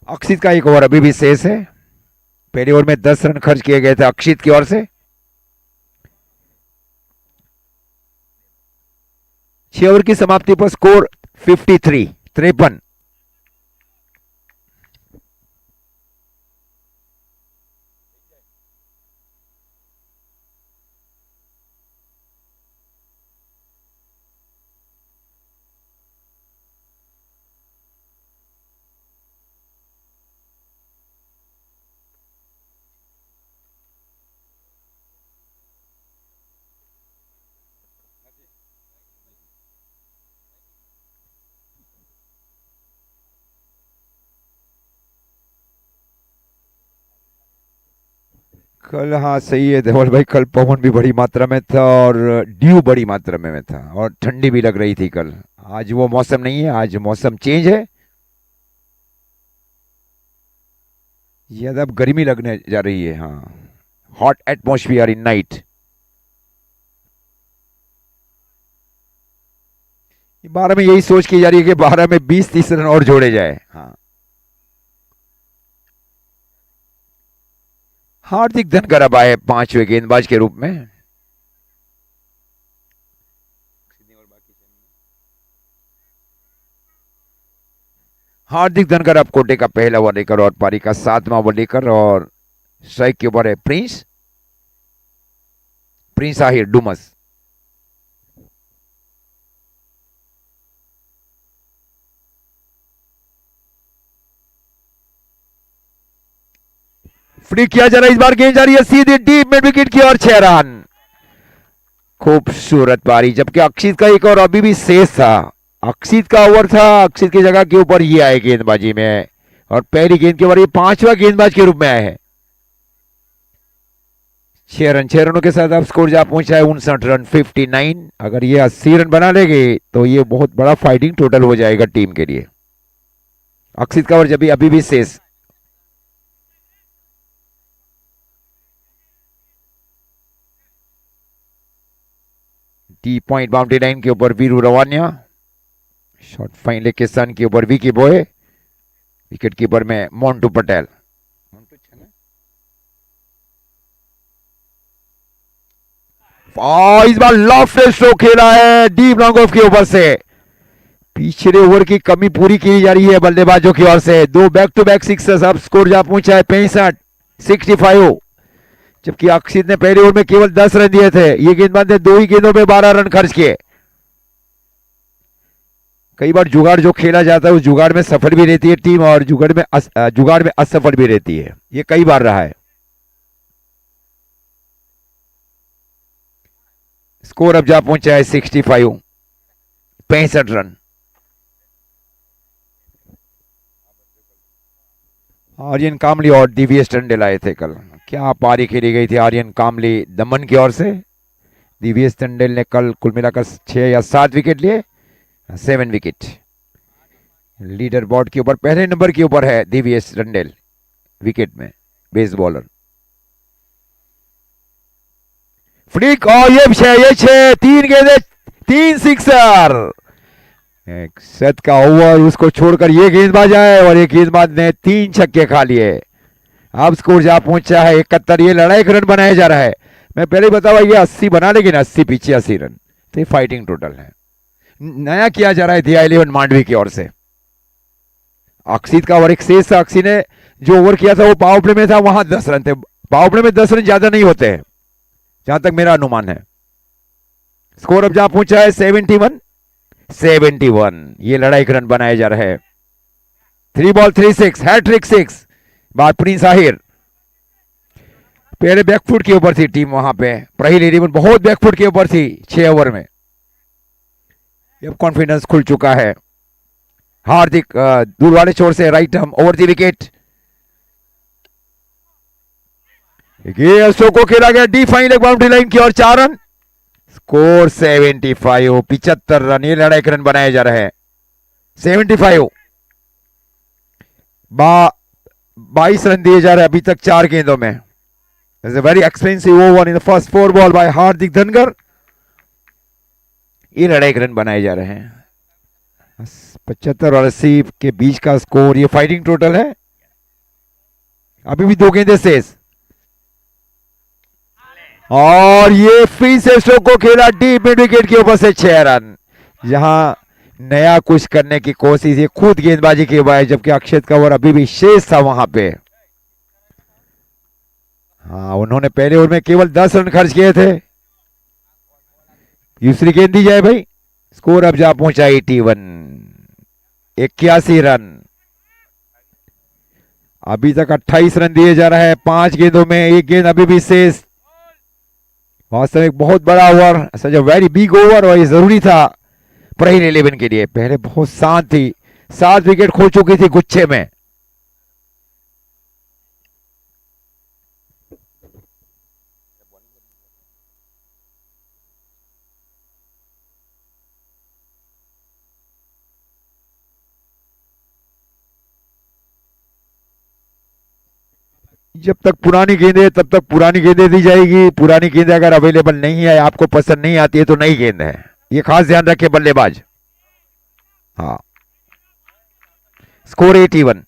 अक्षित का एक ओवर अभी भी शेष है। पहले ओवर में 10 रन खर्च किए गए थे अक्षित की ओर से। 6 ओवर की समाप्ति पर स्कोर 53, 53। कल हाँ सही है धवल भाई, कल पवन भी बड़ी मात्रा में था और ड्यू बड़ी मात्रा में था और ठंडी भी लग रही थी कल। आज वो मौसम नहीं है, आज मौसम चेंज है। ज्यादा अब गर्मी लगने जा रही है। हाँ, हॉट एटमोस्फियर इन नाइट। 12 में यही सोच की जा रही है कि 12 में 20-30 रन और जोड़े जाए। हाँ, हार्दिक धनकर अब आए 5वें गेंदबाज के रूप में। हार्दिक धनकर अब कोटे का पहला ओवर लेकर और पारी का 7वां ओवर लेकर, और स्ट्राइक के ऊपर है Prince Prince Ahir Dumas. Free किया जा रहा है, इस बार गेंद जा रही है सीधे डीप मिड विकेट की और 6 रन। खूबसूरत पारी, जबकि अक्षित का एक और अभी भी शेष था। अक्षित का ओवर था, अक्षित की जगह के ऊपर ये आए गेंदबाजी में और पहली गेंद के ऊपर ये 5वां गेंदबाज के रूप में आए हैं। 6 रनों के साथ अब स्कोर जा पहुंचा है 59 रन 59। अगर ये 80 रन बना लेंगे तो ये बहुत बड़ा फाइटिंग टोटल हो जाएगा टीम के लिए। अक्षित का ओवर जब अभी भी शेष। टी पॉइंट बाउंड्री लाइन के ऊपर वीरू रवानिया, शॉट फाइन लेग के सन के ऊपर विकी बॉय, विकेट कीपर में मोंटू पटेल। इस बार लॉफ्ट स्ट्रोक खेला है डीप लॉन्ग ऑफ के ऊपर से। पिछले ओवर की कमी पूरी की जा रही है बल्लेबाजों की ओर से। 2 बैक टू बैक सिक्सर्स, अब स्कोर जा पहुंचा है 65 जबकि अक्षित ने पहले ओवर में केवल 10 रन दिए थे। ये गेंदबाज ने 2 ही गेंदों में 12 रन खर्च किए। कई बार जुगाड़ जो खेला जाता है उस जुगाड़ में सफल भी रहती है टीम और जुगाड़ में असफल भी रहती है। ये कई बार रहा है। स्कोर अब जा पहुंचा है 65 रन। आर्यन कामली और दिव्येश टंडेल आए थे कल। क्या पारी खेली गई थी आर्यन कामली दमन की ओर से। दिव्येश टंडेल ने कल कुल मिलाकर 6 या 7 विकेट लिए, 7 विकेट। लीडर बोर्ड के ऊपर पहले नंबर के ऊपर है दिव्येश टंडेल विकेट में, बेस बॉलर। फ्लिक और ये 6 3 गेंदे 3 सिक्सर। एक शत का ओवर उसको छोड़कर ये गेंदबाज आए और एक गेंदबाज ने 3 छक्के खा लिए। अब स्कोर जा पहुंचा है 71। ये लड़ाई रन बनाया जा रहा है। मैं पहले बताऊं ये 80 बना लेकिन 80 पीछे 80 रन तो ये फाइटिंग टोटल है। नया किया जा रहा है दिया 11 मांडवी की ओर से। अक्षित का ओवर एक शेष था। अक्षित ने जो ओवर किया था वो पावर प्ले में था, वहां 10 रन थे। पावर प्ले में 10 रन ज्यादा नहीं होते हैं जहां तक मेरा अनुमान है। स्कोर अब जा पहुंचा है 71। ये लड़ाई रन बनाए जा रहे हैं। 3 बॉल 3 6, हैट्रिक 6 बार प्रिंस आहिर। पहले बैकफुट के ऊपर थी टीम वहां पे, प्राइल 11 बहुत बैकफुट के ऊपर थी 6 ओवर में। अब कॉन्फिडेंस खुल चुका है। हार्दिक दूर वाले छोर से right arm over the wicket. को खेला गया D fine leg boundary line की और 4 रन। Score 75 run. ये लड़ाई रन बनाए जा रहे हैं 75। 22 रन दिए जा रहे हैं अभी तक 4 गेंदों में। Very expensive over in the first 4 ball by Hardik Dhangar. ये लड़ाई रन बनाए जा रहे हैं। 75 और 80 के बीच का स्कोर। ये फाइटिंग टोटल है। अभी भी 2 गेंदे शेष और ये फिर से स्ट्रोक को खेला डीप मिड विकेट के ऊपर से 6 रन। यहां नया कुछ करने की कोशिश, ये खुद गेंदबाजी की हुआ है जबकि अक्षित का ओवर अभी भी शेष था वहां पे। हाँ, उन्होंने पहले ओवर में केवल 10 रन खर्च किए थे। दूसरी गेंद दी जाए भाई। स्कोर अब जा पहुंचा 81 रन। अभी तक 28 रन दिए जा रहा है 5 गेंदों में। एक गेंद अभी भी शेष। वास्तव में बहुत बड़ा over, such a very big over और ये जरूरी था प्राइल 11 के लिए। पहले बहुत शांत थी, 7 विकेट खो चुकी थी गुच्छे में। जब तक पुरानी गेंदें तब तक पुरानी गेंदें दी जाएगी। पुरानी गेंदें अगर अवेलेबल नहीं है, आपको पसंद नहीं आती है तो नई गेंद है। ये खास ध्यान रखे बल्लेबाज। हाँ, स्कोर 81।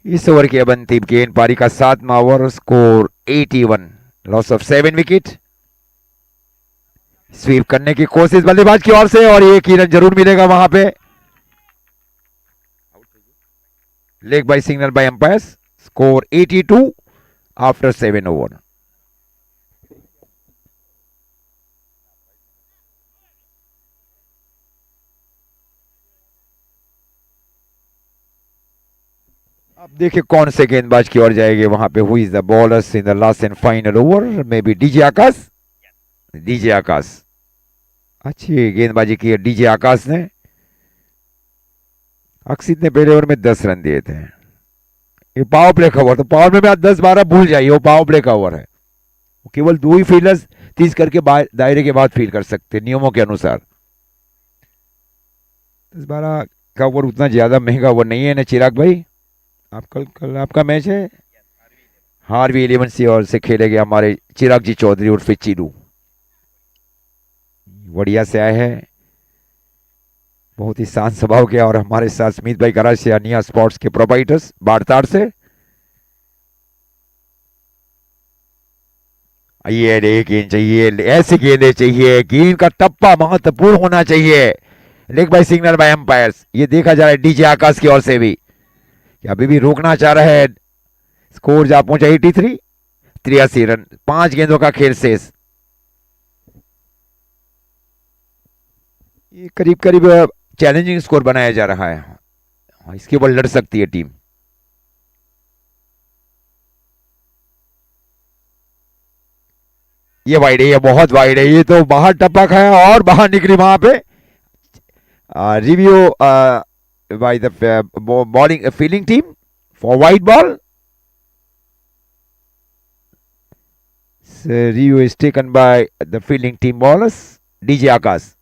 इस ओवर की अब अंतिम गेंद पारी का 7वां over. Score 81, loss of 7 wicket. Sweep करने की कोशिश बल्लेबाज की ओर से और एक ही रन जरूर मिलेगा वहां पे। Leg bye signal by umpires, score 82 after 7 over. अब देखिए कौन से गेंदबाज की ओर जाएंगे वहां पे। Who is the bowlers in the last and final over? Maybe बी डीजे आकाश। डीजे आकाश अच्छी गेंदबाजी की है डीजे आकाश ने। अक्षित ने पहले ओवर में 10 रन दिए थे। ये पावर प्ले का ओवर, तो पावर में आप 10-12 भूल जाइए, वो पावर प्ले का ओवर है। केवल 2 ही फील्डर्स 30 करके दायरे के बाद फील्ड कर सकते नियमों के अनुसार। 10-12 का ओवर उतना ज्यादा महंगा ओवर नहीं है ना चिराग भाई। आप कल आपका मैच है हार्वी 11 सी ओर से खेलेंगे हमारे चिराग जी चौधरी उर्फ चीरू। बढ़िया से आए हैं, बहुत ही शांत स्वभाव के। और हमारे साथ स्मित भाई कराची से अनिया स्पोर्ट्स के प्रोपाइटर्स बाड़ताड़ से। ये गेंद चाहिए, ऐसी गेंदें चाहिए, गेंद का टप्पा महत्वपूर्ण होना चाहिए। Leg bye signal by umpires. ये देखा जा रहा है डीजे आकाश की ओर से भी कि अभी भी रोकना चाह रहा है। स्कोर जा पहुंचा 83, 83 रन, 5 गेंदों का खेल शेष। ये करीब करीब चैलेंजिंग स्कोर बनाया जा रहा है, इसके ऊपर लड़ सकती है टीम। ये वाइड है, ये बहुत वाइड है, ये तो बाहर टप्पा खाया और बाहर निकली वहां पे। Review by the bowling fielding team for wide ball. Review is taken by the fielding team bowlers DJ Akash.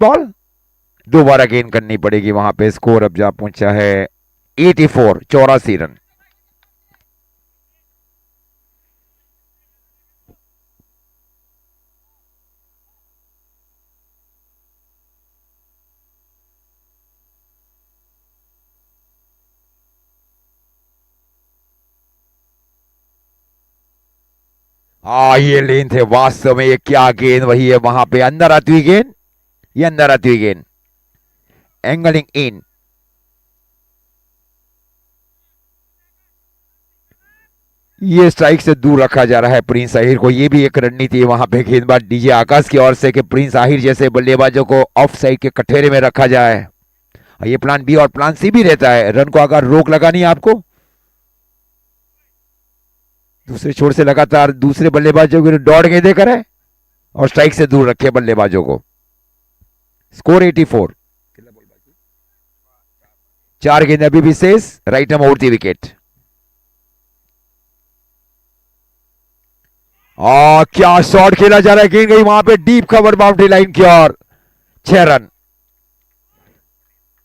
Ball दोबारा गेंद करनी पड़ेगी वहां पे। स्कोर अब जा पहुंचा है 84, 84 रन। ये लेन थे वास्तव में। ये क्या गेंद, वही है वहां पे अंदर आती हुई गेंद, ये अंदर आती हुई गेंद, एंगलिंग इन। ये स्ट्राइक से दूर रखा जा रहा है प्रिंस आहिर को। ये भी एक रणनीति है वहां पे गेंदबाज डीजे आकाश की ओर से कि प्रिंस आहिर जैसे बल्लेबाजों को ऑफ साइड के कटघरे में रखा जाए। ये प्लान बी और प्लान सी भी रहता है। रन को अगर रोक लगानी है आपको, दूसरे छोर से लगातार दूसरे बल्लेबाजों को दौड़ गेंदे करें और स्ट्राइक से दूर रखे बल्लेबाजों को। स्कोर 84, 4 गेंद अभी भी शेष। राइट में उड़ती विकेट। क्या शॉट खेला जा रहा है, गेंद गई वहां पे डीप कवर बाउंड्री लाइन की ओर। 6 रन।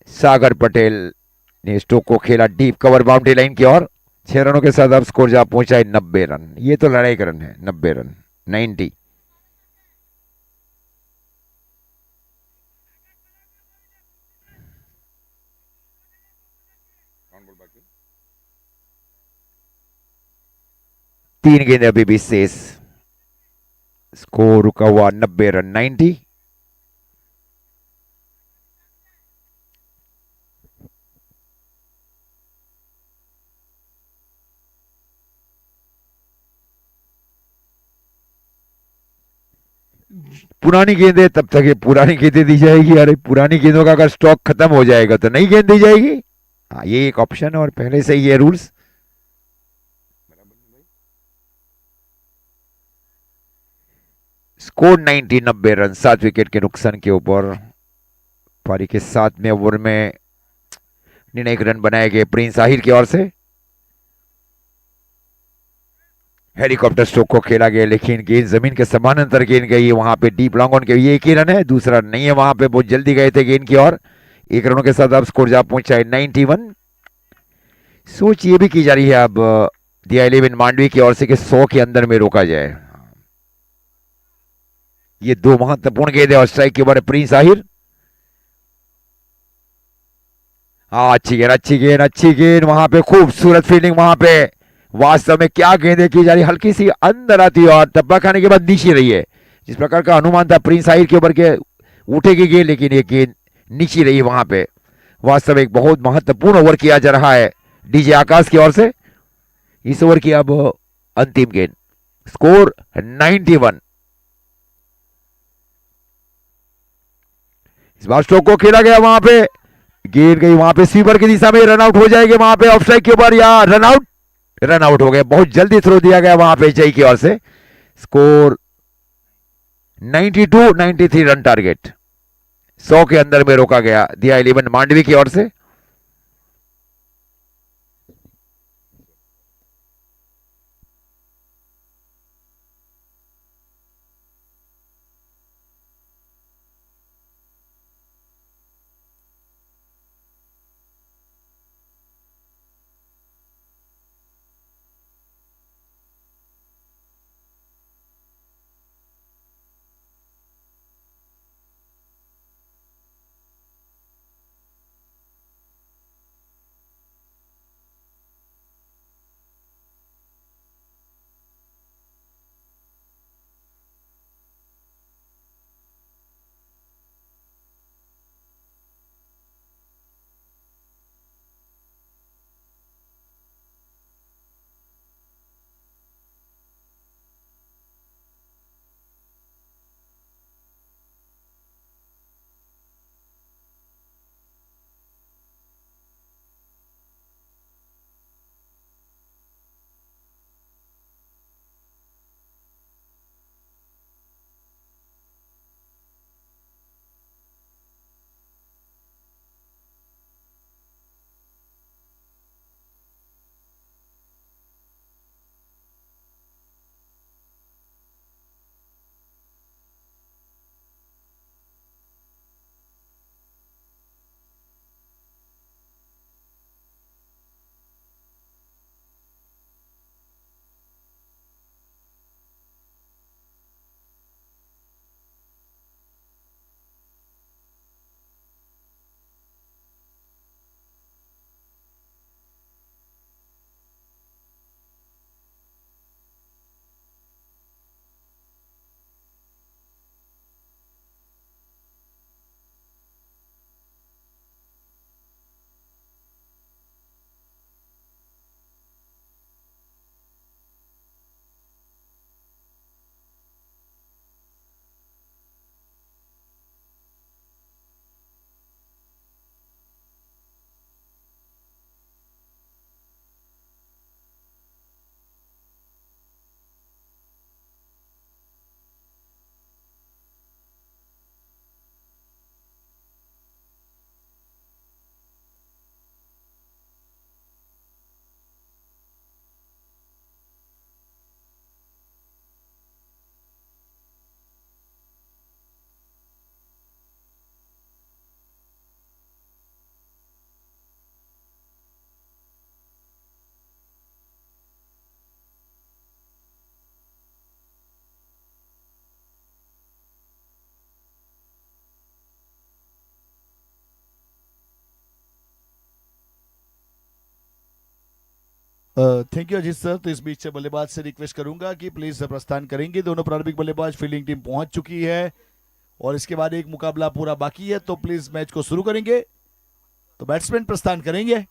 सागर पटेल ने स्टोक को खेला डीप कवर बाउंड्री लाइन की ओर। 6 रनों के साथ अब स्कोर जा पहुंचा है 90 रन। ये तो लड़ाई का रन है, 90 रन, 90। तीन गेंद अभी भी शेष। स्कोर रुका हुआ 90 रन, 90। पुरानी गेंदें तब तक ये पुरानी गेंदें दी जाएगी। अरे पुरानी गेंदों का अगर स्टॉक खत्म हो जाएगा तो नई गेंद दी जाएगी। हाँ, ये एक ऑप्शन है और पहले से ये रूल्स। स्कोर 90, 90 रन, 7 विकेट के नुकसान के ऊपर। पारी के 7वें ओवर में निर्णायक रन बनाए गए प्रिंस आहिर की ओर से। हेलीकॉप्टर स्ट्रोक को खेला गया, लेकिन गेंद जमीन के समानांतर गेंद गई वहां पे डीप लॉन्ग ऑन के। ये एक ही रन है, दूसरा नहीं है वहां पे। बहुत जल्दी गए थे गेंद की ओर। 1 रनों के साथ अब स्कोर जा पहुंचा है 91। सोच ये भी की जा रही है अब दिया 11 मांडवी की ओर से कि 100 के अंदर में रोका जाए। ये दो महत्वपूर्ण गेंद है और स्ट्राइक के ऊपर प्रिंस आहिर। हाँ, अच्छी गेंद अच्छी गेंद अच्छी गेंद, वहां पे खूबसूरत फील्डिंग वहां पे। वास्तव में क्या गेंदें की जा रही, हल्की सी अंदर आती है और टप्पा खाने के बाद नीचे रही है। जिस प्रकार का अनुमान था प्रिंस आहिर के ऊपर के उठेगी गेंद, लेकिन ये गेंद नीचे रही वहां पे। वास्तव में एक बहुत महत्वपूर्ण ओवर किया जा रहा है डीजे आकाश की ओर से। इस ओवर की अब अंतिम गेंद, स्कोर 91। इस बार स्ट्रोक को खेला गया, वहां पे गेंद गई वहां पे स्वीपर की दिशा में, रन आउट हो जाएंगे वहां पे ऑफ स्ट्राइक के ऊपर, या रन आउट हो गए। बहुत जल्दी थ्रो दिया गया वहां पे जय की ओर से। स्कोर 93 रन टारगेट, 100 के अंदर में रोका गया दिया 11 मांडवी की ओर से। Thank you Ajit sir. तो इस बीच से बल्लेबाज से रिक्वेस्ट करूंगा कि प्लीज प्रस्थान करेंगे। दोनों प्रारंभिक बल्लेबाज फील्डिंग टीम पहुंच चुकी है और इसके बाद एक मुकाबला पूरा बाकी है, तो प्लीज मैच को शुरू करेंगे। तो बैट्समैन प्रस्थान करेंगे।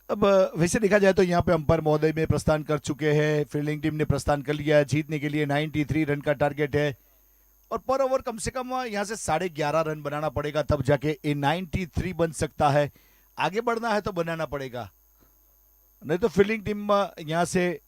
अब वैसे देखा जाए तो यहाँ पे अंपायर महोदय में प्रस्थान कर चुके हैं, फील्डिंग टीम ने प्रस्थान कर लिया है। जीतने के लिए 93 रन का टारगेट है और पर ओवर कम से कम यहाँ से 11.5 रन बनाना पड़ेगा, तब जाके ये 93 बन सकता है। आगे बढ़ना है तो बनाना पड़ेगा, नहीं तो फील्डिंग टीम यहाँ से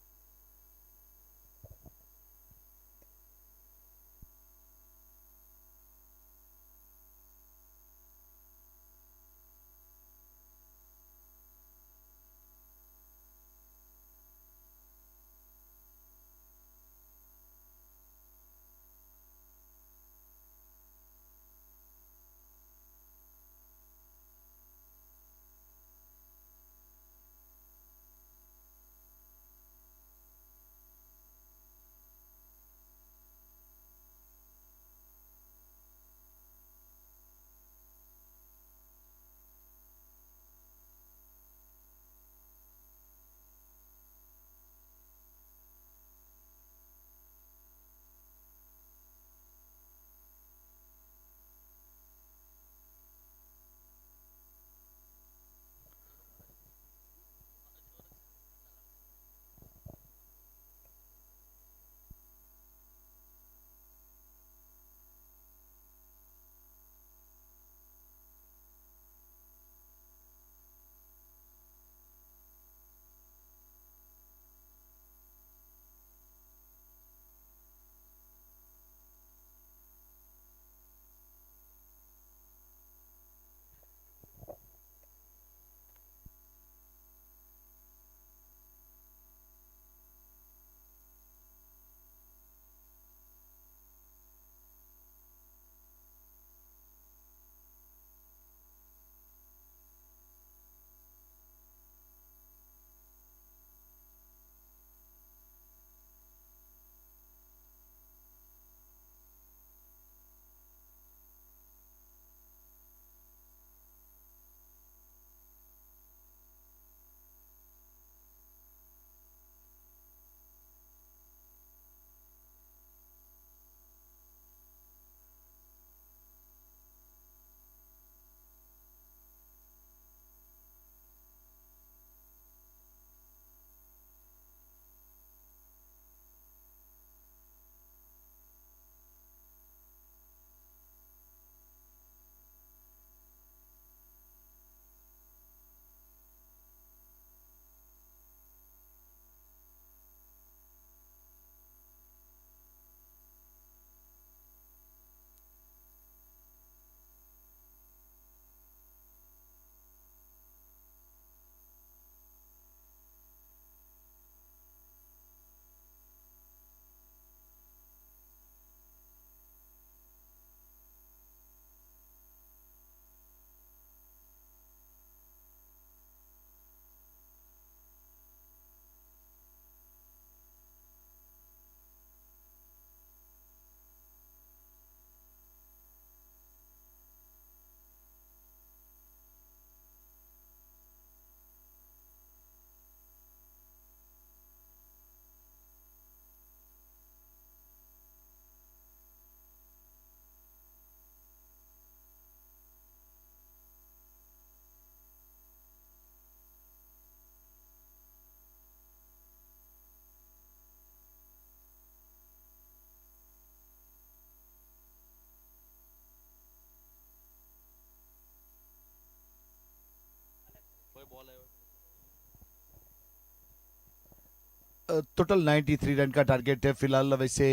टोटल 93 रन का टारगेट है फिलहाल। वैसे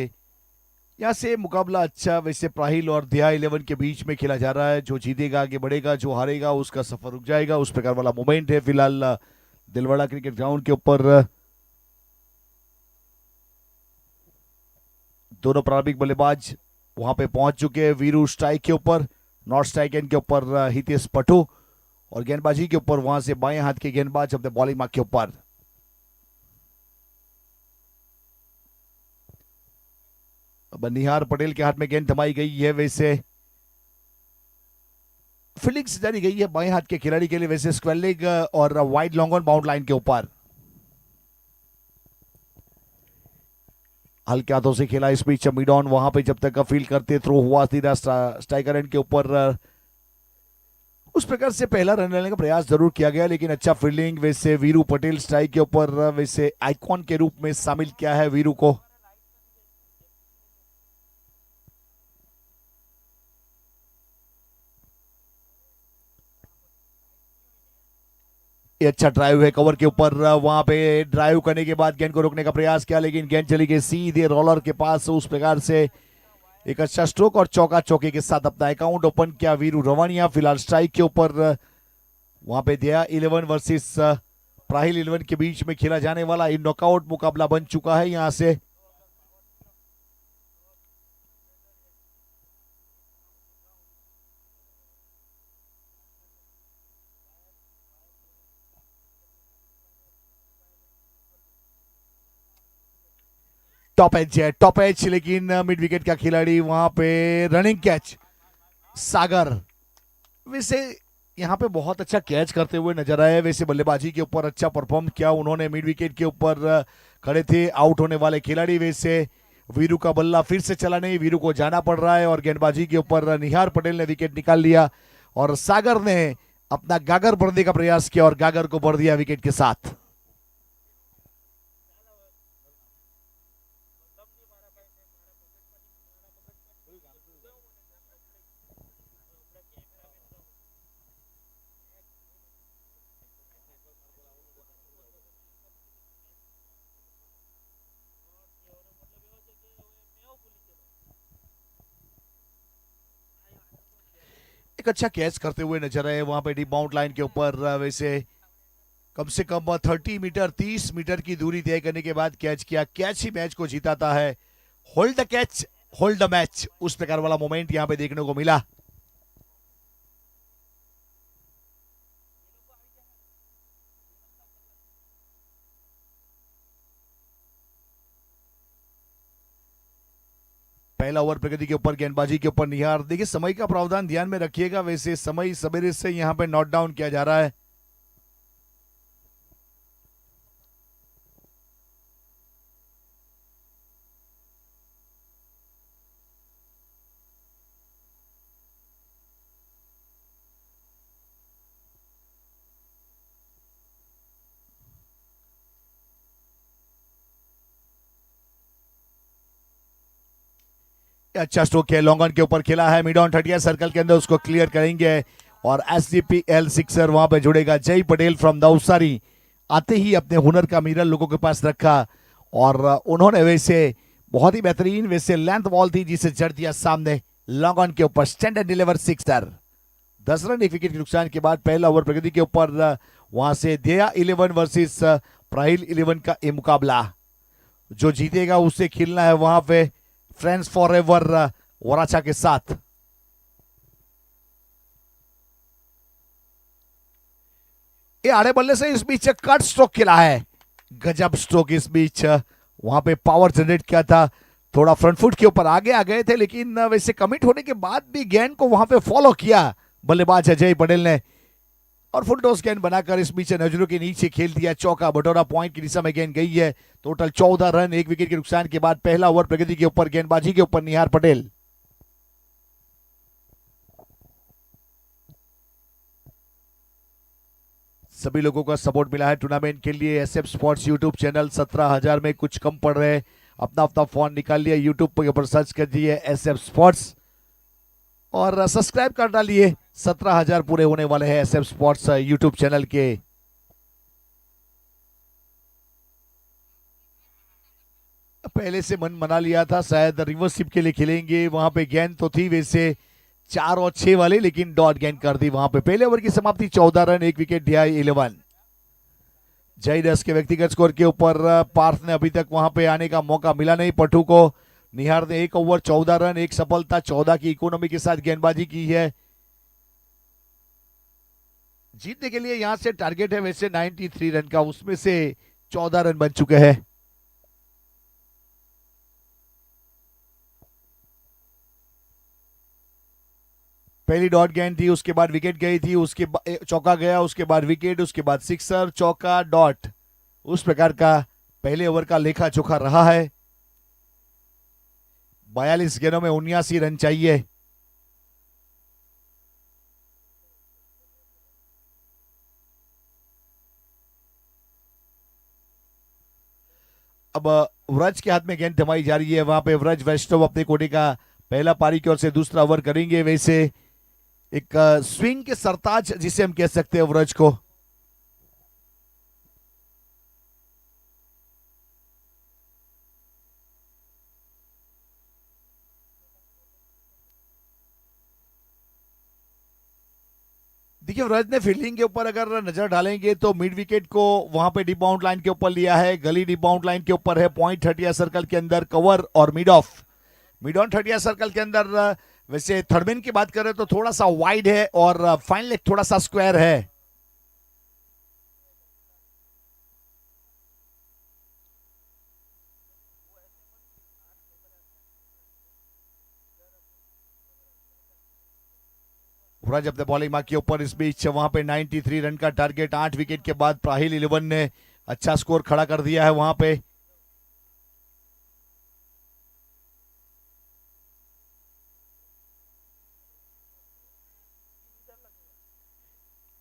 यहाँ से मुकाबला अच्छा वैसे प्राहिल और दिया 11 के बीच में खेला जा रहा है। जो जीतेगा आगे बढ़ेगा, जो हारेगा उसका सफर रुक जाएगा, उस प्रकार वाला मोमेंट है फिलहाल दिलवाड़ा क्रिकेट ग्राउंड के ऊपर। दोनों प्रारंभिक बल्लेबाज वहां पे पहुंच चुके हैं। वीरू स्ट्राइक के ऊपर, नॉर्थ स्ट्राइक एंड के ऊपर हितेश पटू, और गेंदबाजी के ऊपर वहां से बाएं हाथ के गेंदबाज अपने बॉलिंग मार्क के ऊपर। अब निहार पटेल के हाथ में गेंद थमाई गई है। वैसे फील्डिंग जारी गई है बाएं हाथ के खिलाड़ी के लिए, वैसे स्क्वायर लेग और wide long on bound line के ऊपर। हल्के हाथों से खेला इस बीच मिड ऑन, वहां पे जब तक फील्ड करते थ्रो हुआ सीधा स्ट्राइकर एंड के ऊपर उस प्रकार से पहला रन लेने का प्रयास जरूर किया गया, लेकिन अच्छा फील्डिंग वैसे वीरू पटेल स्ट्राइक के ऊपर वैसे आइकॉन के रूप में शामिल किया है वीरू को। ये अच्छा ड्राइव है कवर के ऊपर, वहां पे ड्राइव करने के बाद गेंद को रोकने का प्रयास किया, लेकिन गेंद चली गई सीधे रोलर के पास। उस प्रकार से एक अच्छा स्ट्रोक और चौका चौके के साथ अपना अकाउंट ओपन किया वीरू रवानिया। फिलहाल स्ट्राइक के ऊपर वहां पे दिया 11 वर्सेस प्राहिल 11 के बीच में खेला जाने वाला इन नॉकआउट मुकाबला बन चुका है। यहां से टॉप एज है, टॉप एज, लेकिन मिड विकेट का खिलाड़ी वहां पे रनिंग कैच सागर वैसे यहाँ पे बहुत अच्छा कैच करते हुए नजर आए। वैसे बल्लेबाजी के ऊपर अच्छा परफॉर्म किया उन्होंने, मिड विकेट के ऊपर खड़े थे आउट होने वाले खिलाड़ी। वैसे वीरू का बल्ला फिर से चला नहीं, वीरू को जाना पड़ रहा है और गेंदबाजी के ऊपर निहार पटेल ने विकेट निकाल लिया और सागर ने अपना गागर भरने का प्रयास किया और गागर को भर दिया विकेट के साथ। एक अच्छा कैच करते हुए नजर आए वहां पे डीप बाउंड लाइन के ऊपर। वैसे कम से कम 30 मीटर 30 मीटर की दूरी तय करने के बाद कैच किया। कैच ही मैच को जिताता है, hold the catch hold the match, उस प्रकार वाला मोमेंट यहां पे देखने को मिला। पहला ओवर प्रगति के ऊपर गेंदबाजी के ऊपर निहार। देखिए समय का प्रावधान ध्यान में रखिएगा, वैसे समय सवेरे से यहां पे नोट डाउन किया जा रहा है। अच्छा स्ट्रोक है, लॉन्ग ऑन के ऊपर खेला है, मिड ऑन 30 सर्कल के अंदर उसको क्लियर करेंगे और एसजीपीएल सिक्सर वहां पे जुड़ेगा। जय पटेल फ्रॉम नवसारी आते ही अपने हुनर का मिरर लोगों के पास रखा और उन्होंने वैसे बहुत ही बेहतरीन वैसे लेंथ बॉल थी जिसे जड़ दिया सामने, लॉन्ग ऑन के ऊपर standard deliver sixer. 10 run 1 wicket के नुकसान के बाद पहला ओवर प्रगति के ऊपर वहां से दिया 11 वर्सेस प्राइल 11 का ये मुकाबला। जो जीतेगा उससे खेलना है वहां पे फ्रेंड्स फॉर एवर वराचा के साथ। ये आड़े बल्ले से इस बीच कट स्ट्रोक खेला है, गजब स्ट्रोक इस बीच वहां पे पावर जनरेट किया था। थोड़ा फ्रंट फुट के ऊपर आगे आ गए थे, लेकिन वैसे कमिट होने के बाद भी गेंद को वहां पे फॉलो किया बल्लेबाज अजय पटेल ने और फुल टॉस गेंद बनाकर इस बीच नजरों के नीचे खेल दिया। चौका बटोरा पॉइंट की दिशा में गेंद गई है। टोटल 14 रन 1 विकेट के नुकसान के बाद पहला ओवर प्रगति के ऊपर गेंदबाजी के ऊपर निहार पटेल। सभी लोगों का सपोर्ट मिला है टूर्नामेंट के लिए। एसएफ स्पोर्ट्स यूट्यूब चैनल 17,000 में कुछ कम पड़ रहे, अपना अपना फोन निकाल लिया, यूट्यूब के ऊपर सर्च कर दिए एसएफ स्पोर्ट्स और सब्सक्राइब कर डालिए। 17,000 पूरे होने वाले हैं एसएफ स्पोर्ट्स यूट्यूब चैनल के। पहले से मन बना लिया था शायद रिवर्सिप के लिए खेलेंगे, वहां पे गेंद तो थी वैसे 4 और 6 वाले, लेकिन डॉट गेंद कर दी वहां पे। पहले ओवर की समाप्ति 14 रन 1 विकेट दिया 11। जय 10 के व्यक्तिगत स्कोर के ऊपर पार्थ ने अभी तक वहां पे आने का मौका मिला नहीं पट्टू को। निहार ने 1 ओवर 14 रन 1 सफलता 14 की इकोनॉमी के साथ गेंदबाजी की है। जीतने के लिए यहां से टारगेट है वैसे 93 रन का, उसमें से 14 रन बन चुके हैं। पहली डॉट गेंद थी, उसके बाद विकेट गई थी, उसके चौका गया, उसके बाद विकेट, उसके बाद सिक्सर चौका डॉट, उस प्रकार का पहले ओवर का लेखा जोखा रहा है। 42 गेंदों में 79 रन चाहिए। अब व्रज के हाथ में गेंद थमाई जा रही है, वहां पे व्रज वैष्णव अपने कोटे का पहला पारी की ओर से दूसरा ओवर करेंगे। वैसे एक स्विंग के सरताज जिसे हम कह सकते हैं व्रज को। देखिए व्रज ने फील्डिंग के ऊपर अगर नजर डालेंगे तो मिड विकेट को वहां पे डिप बाउंड लाइन के ऊपर लिया है, गली डिप बाउंड लाइन के ऊपर है, पॉइंट 30 सर्कल के अंदर कवर और मिड ऑन 30 सर्कल के अंदर। वैसे थर्डमैन की बात करें तो थोड़ा सा वाइड है और फाइन लेग थोड़ा सा स्क्वायर है। व्रज अपने बॉलिंग मार्क के ऊपर इस बीच वहां पे 93 रन का टारगेट 8 विकेट के बाद प्राहिल 11 ने अच्छा स्कोर खड़ा कर दिया है वहां पे।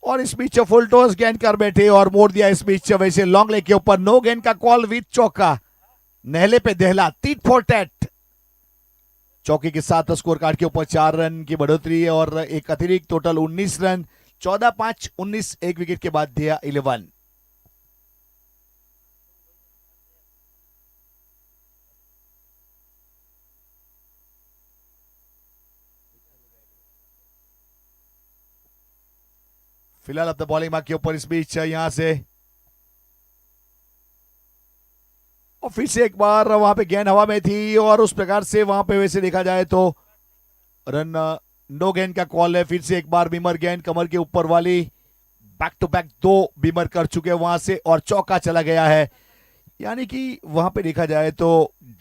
और इस बीच फुल टॉस गेंद कर बैठे और मोड़ दिया इस बीच। वैसे लॉन्ग लेग के ऊपर नो गेंद का कॉल विथ चौका, नहले पे दहला, टीट फॉर टैट। चौके के साथ स्कोर कार्ड के ऊपर 4 रन की बढ़ोतरी है और एक अतिरिक्त टोटल 19 रन, 14-5-19 एक विकेट के बाद दिया 11। फिलहाल अपने बॉलिंग मार्क के ऊपर इस बीच यहां से और फिर से एक बार वहां पे गेंद हवा में थी और उस प्रकार से वहां पे वैसे देखा जाए तो रन नो गेंद का कॉल है। फिर से एक बार बीमर गेंद कमर के ऊपर वाली, बैक टू बैक 2 बीमर कर चुके हैं वहां से और चौका चला गया है। यानी कि वहां पे देखा जाए तो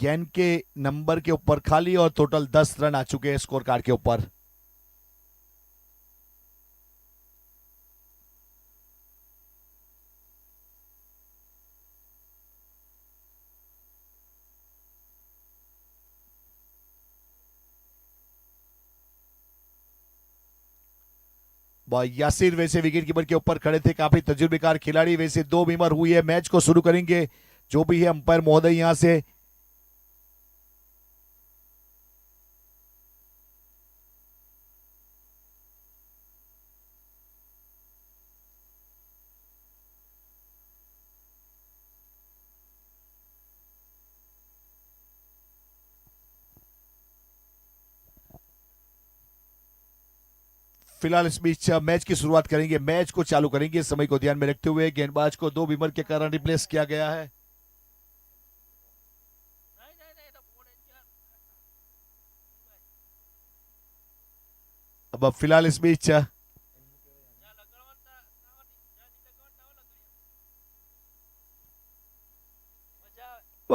गेंद के नंबर के ऊपर खाली और टोटल 10 रन आ चुके हैं स्कोर कार्ड के ऊपर। यासिर वैसे विकेट कीपर के ऊपर खड़े थे, काफी तजुर्बेकार खिलाड़ी। वैसे 2 बीमर हुई है, मैच को शुरू करेंगे जो भी है अंपायर महोदय यहां से। फिलहाल इस बीच मैच की शुरुआत करेंगे, मैच को चालू करेंगे। समय को ध्यान में रखते हुए गेंदबाज को 2 बीमर के कारण रिप्लेस किया गया है। अब फिलहाल इस बीच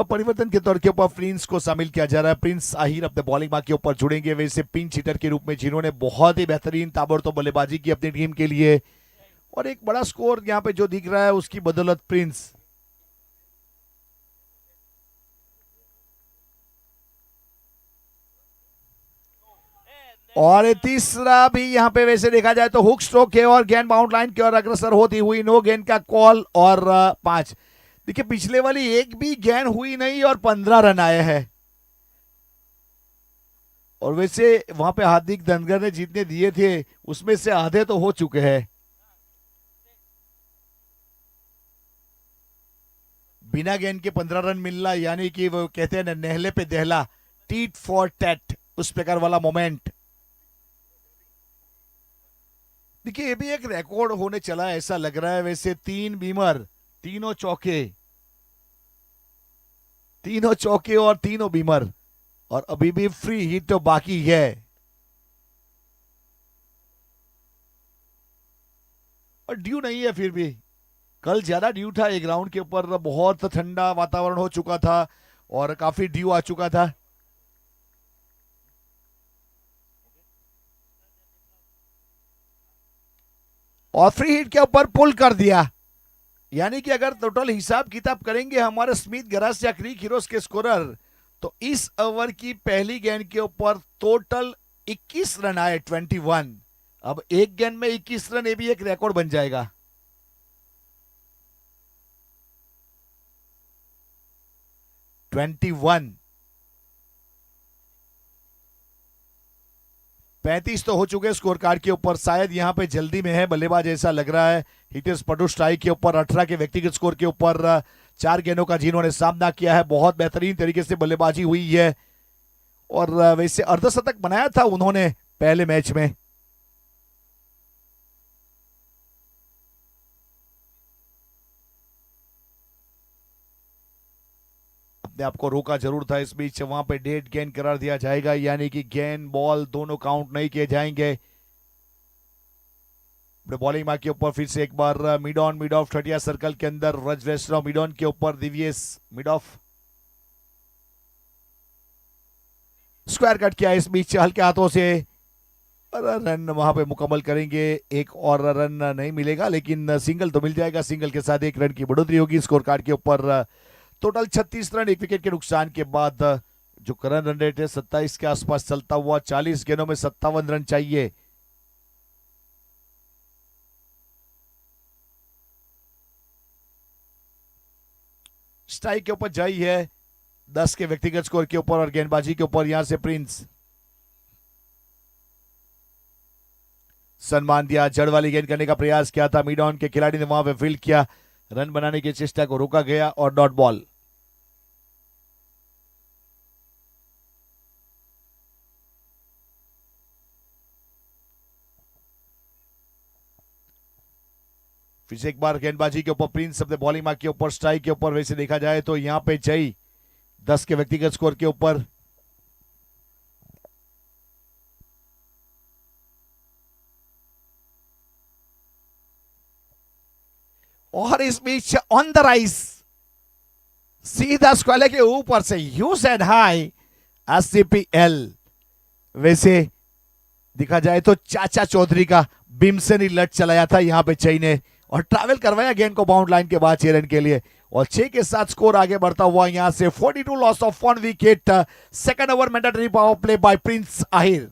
परिवर्तन के तौर के ऊपर प्रिंस को शामिल किया जा रहा है। प्रिंस आहिर अपने बॉलिंग मार्क के ऊपर जुड़ेंगे, वैसे पिंच हिटर के रूप में जिन्होंने बहुत ही बेहतरीन ताबड़तोड़ बल्लेबाजी की अपनी टीम के लिए और एक बड़ा स्कोर यहां पे जो दिख रहा है उसकी बदौलत प्रिंस। और तीसरा भी यहां पे वैसे देखा जाए तो हुक स्ट्रोक है और गेंद बाउंड लाइन की ओर अग्रसर होती हुई नो गेंद का कॉल और 5। देखिए पिछले वाली एक भी गेंद हुई नहीं और 15 रन आए हैं। और वैसे वहां पे हार्दिक धनगर ने जितने दिए थे उसमें से आधे तो हो चुके हैं। बिना गेंद के 15 रन मिलना यानी कि वो कहते हैं ना नहले पे दहला, टीट फॉर टैट, उस प्रकार वाला मोमेंट। देखिए ये भी एक रिकॉर्ड होने चला है ऐसा लग रहा है। वैसे 3 बीमर, तीनों चौके, तीनों चौके और तीनों बीमर और अभी भी फ्री हिट तो बाकी है। और ड्यू नहीं है फिर भी, कल ज्यादा ड्यू था, एक ग्राउंड के ऊपर बहुत ठंडा वातावरण हो चुका था और काफी ड्यू आ चुका था। और फ्री हिट के ऊपर पुल कर दिया। यानी कि अगर टोटल हिसाब किताब करेंगे हमारे स्मिथ गरास या क्रीक हीरोज के स्कोरर तो इस ओवर की पहली गेंद के ऊपर टोटल 21 रन आए, 21। अब एक गेंद में 21 रन, ये भी एक रिकॉर्ड बन जाएगा। 21। 35 तो हो चुके स्कोर कार्ड के ऊपर, शायद यहां पे जल्दी में है बल्लेबाज ऐसा लग रहा है। हिटर्स पटु स्ट्राइक के ऊपर 18 के व्यक्तिगत स्कोर के ऊपर 4 गेंदों का जिन्होंने सामना किया है, बहुत बेहतरीन तरीके से बल्लेबाजी हुई है और वैसे अर्धशतक बनाया था उन्होंने पहले मैच में। अपने आपको रोका जरूर था इस बीच, वहां पे डेड गेंद करार दिया जाएगा, यानी कि गेंद बॉल दोनों काउंट नहीं किए जाएंगे। बॉलिंग मार्क के ऊपर फिर से एक बार mid on mid off 30 circle के अंदर रज वैष्णव, मिड ऑन के ऊपर Divyesh mid off square cut किया इस बीच हल्के हाथों से, रन वहां पे मुकम्मल करेंगे। एक और रन नहीं मिलेगा लेकिन सिंगल तो मिल जाएगा, सिंगल के साथ 1 रन की बढ़ोतरी होगी स्कोर कार्ड के ऊपर। टोटल 36 रन 1 विकेट के नुकसान के बाद जो करंट रन रेट है 27 के आसपास चलता हुआ, 40 गेंदों में 57 रन चाहिए। स्ट्राइक के ऊपर जाई है 10 के व्यक्तिगत स्कोर के ऊपर और गेंदबाजी के ऊपर यहां से प्रिंस। सम्मान दिया, जड़ वाली गेंद करने का प्रयास किया था, मिड ऑन के खिलाड़ी ने वहां पे फील्ड किया, रन बनाने की चेष्टा को रोका गया और डॉट बॉल। फिर से एक बार गेंदबाजी के ऊपर प्रिंस अपने बॉलिंग मार्क के ऊपर, स्ट्राइक के ऊपर वैसे देखा जाए तो यहां पे जय 10 के व्यक्तिगत स्कोर के ऊपर। और इस बीच ऑन द राइस सीधा स्क्वायर के ऊपर से यूज एंड हाई एससीपीएल। वैसे देखा जाए तो चाचा चौधरी का भीमसेनी लट चलाया था यहां पे चई ने और ट्रैवल करवाया गेंद को बाउंड लाइन के बाद 6 रन के लिए और 6 के साथ स्कोर आगे बढ़ता हुआ यहां से 42 loss of 1 wicket. Second over mandatory power play by Prince Ahir.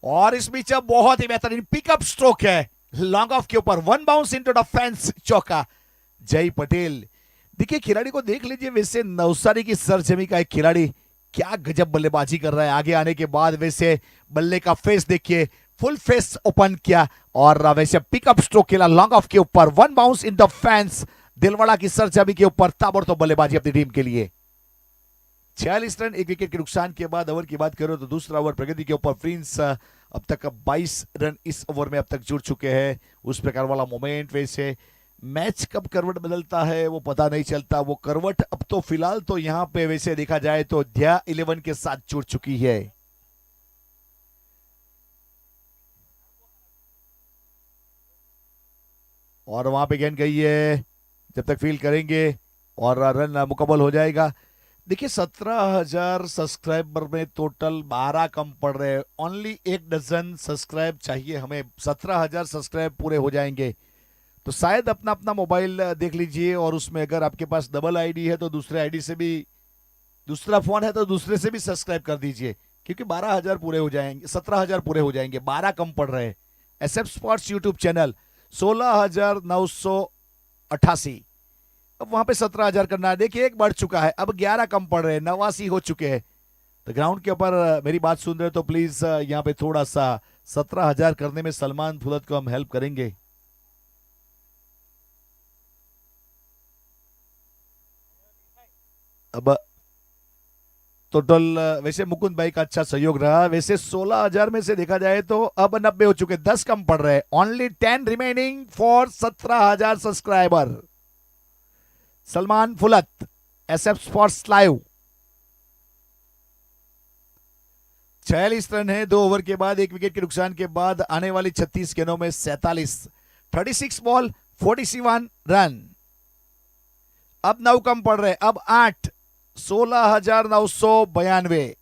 और इस बीच बहुत ही बेहतरीन पिकअप स्ट्रोक है लॉन्ग ऑफ के ऊपर, 1 बाउंस इनटू द फेंस, चौका जय पटेल। देखिए खिलाड़ी को देख लीजिए, वैसे नवसारी की सरजमी का एक खिलाड़ी क्या गजब बल्लेबाजी कर रहा है आगे आने के बाद। वैसे बल्ले का फेस देखिए, फुल फेस ओपन किया और वैसे पिकअप स्ट्रोक खेला लॉन्ग ऑफ के ऊपर, 1 bounce in the fence. Dilwara की सरजमी के ऊपर ताबड़तोड़ बल्लेबाजी अपनी टीम के लिए। 46 रन 1 विकेट के नुकसान के बाद ओवर की बात करो तो दूसरा ओवर प्रगति के ऊपर प्रिंस अब तक 22 रन इस ओवर में अब तक जुड़ चुके हैं। उस प्रकार वाला मोमेंट, वैसे मैच कब करवट बदलता है वो पता नहीं चलता, वो करवट अब तो फिलहाल तो यहां पे वैसे देखा जाए तो ध्या 11 के साथ जुड़ चुकी है। और वहां पे गेंद गई है, जब तक फील्ड करेंगे और रन मुकम्मल हो जाएगा। देखिए 17,000 सब्सक्राइबर में टोटल 12 कम पड़ रहे हैं, ओनली 1 डजन सब्सक्राइब चाहिए हमें, 17,000 सब्सक्राइब पूरे हो जाएंगे। तो शायद अपना अपना मोबाइल देख लीजिए और उसमें अगर आपके पास डबल आईडी है तो दूसरे आईडी से भी, दूसरा फोन है तो दूसरे से भी सब्सक्राइब कर दीजिए, क्योंकि 12,000 पूरे हो जाएंगे, 17,000 पूरे हो जाएंगे, 12 कम पड़ रहे हैं। एसएफ स्पोर्ट्स यूट्यूब चैनल 16,988, अब वहां पे 17,000 करना है। देखिए एक बढ़ चुका है, अब 11 कम पड़ रहे हैं, 89 हो चुके हैं। तो ग्राउंड के ऊपर मेरी बात सुन रहे हो तो प्लीज यहाँ पे थोड़ा सा 17,000 करने में सलमान फुलत को हम हेल्प करेंगे। अब टोटल वैसे मुकुंद भाई का अच्छा सहयोग रहा, वैसे 16,000 में से देखा जाए तो अब 90 हो चुके, 10 कम पड़ रहे हैं, only 10 remaining for 17,000 subscriber. Salman फुलत, एसएफ स्पोर्ट्स लाइव। 46 रन है 2 ओवर के बाद, 1 विकेट के नुकसान के बाद, आने वाली 36 गेंदों में 47, 36 बॉल 47 रन। अब 9 कम पड़ रहे, अब 8, 16,992।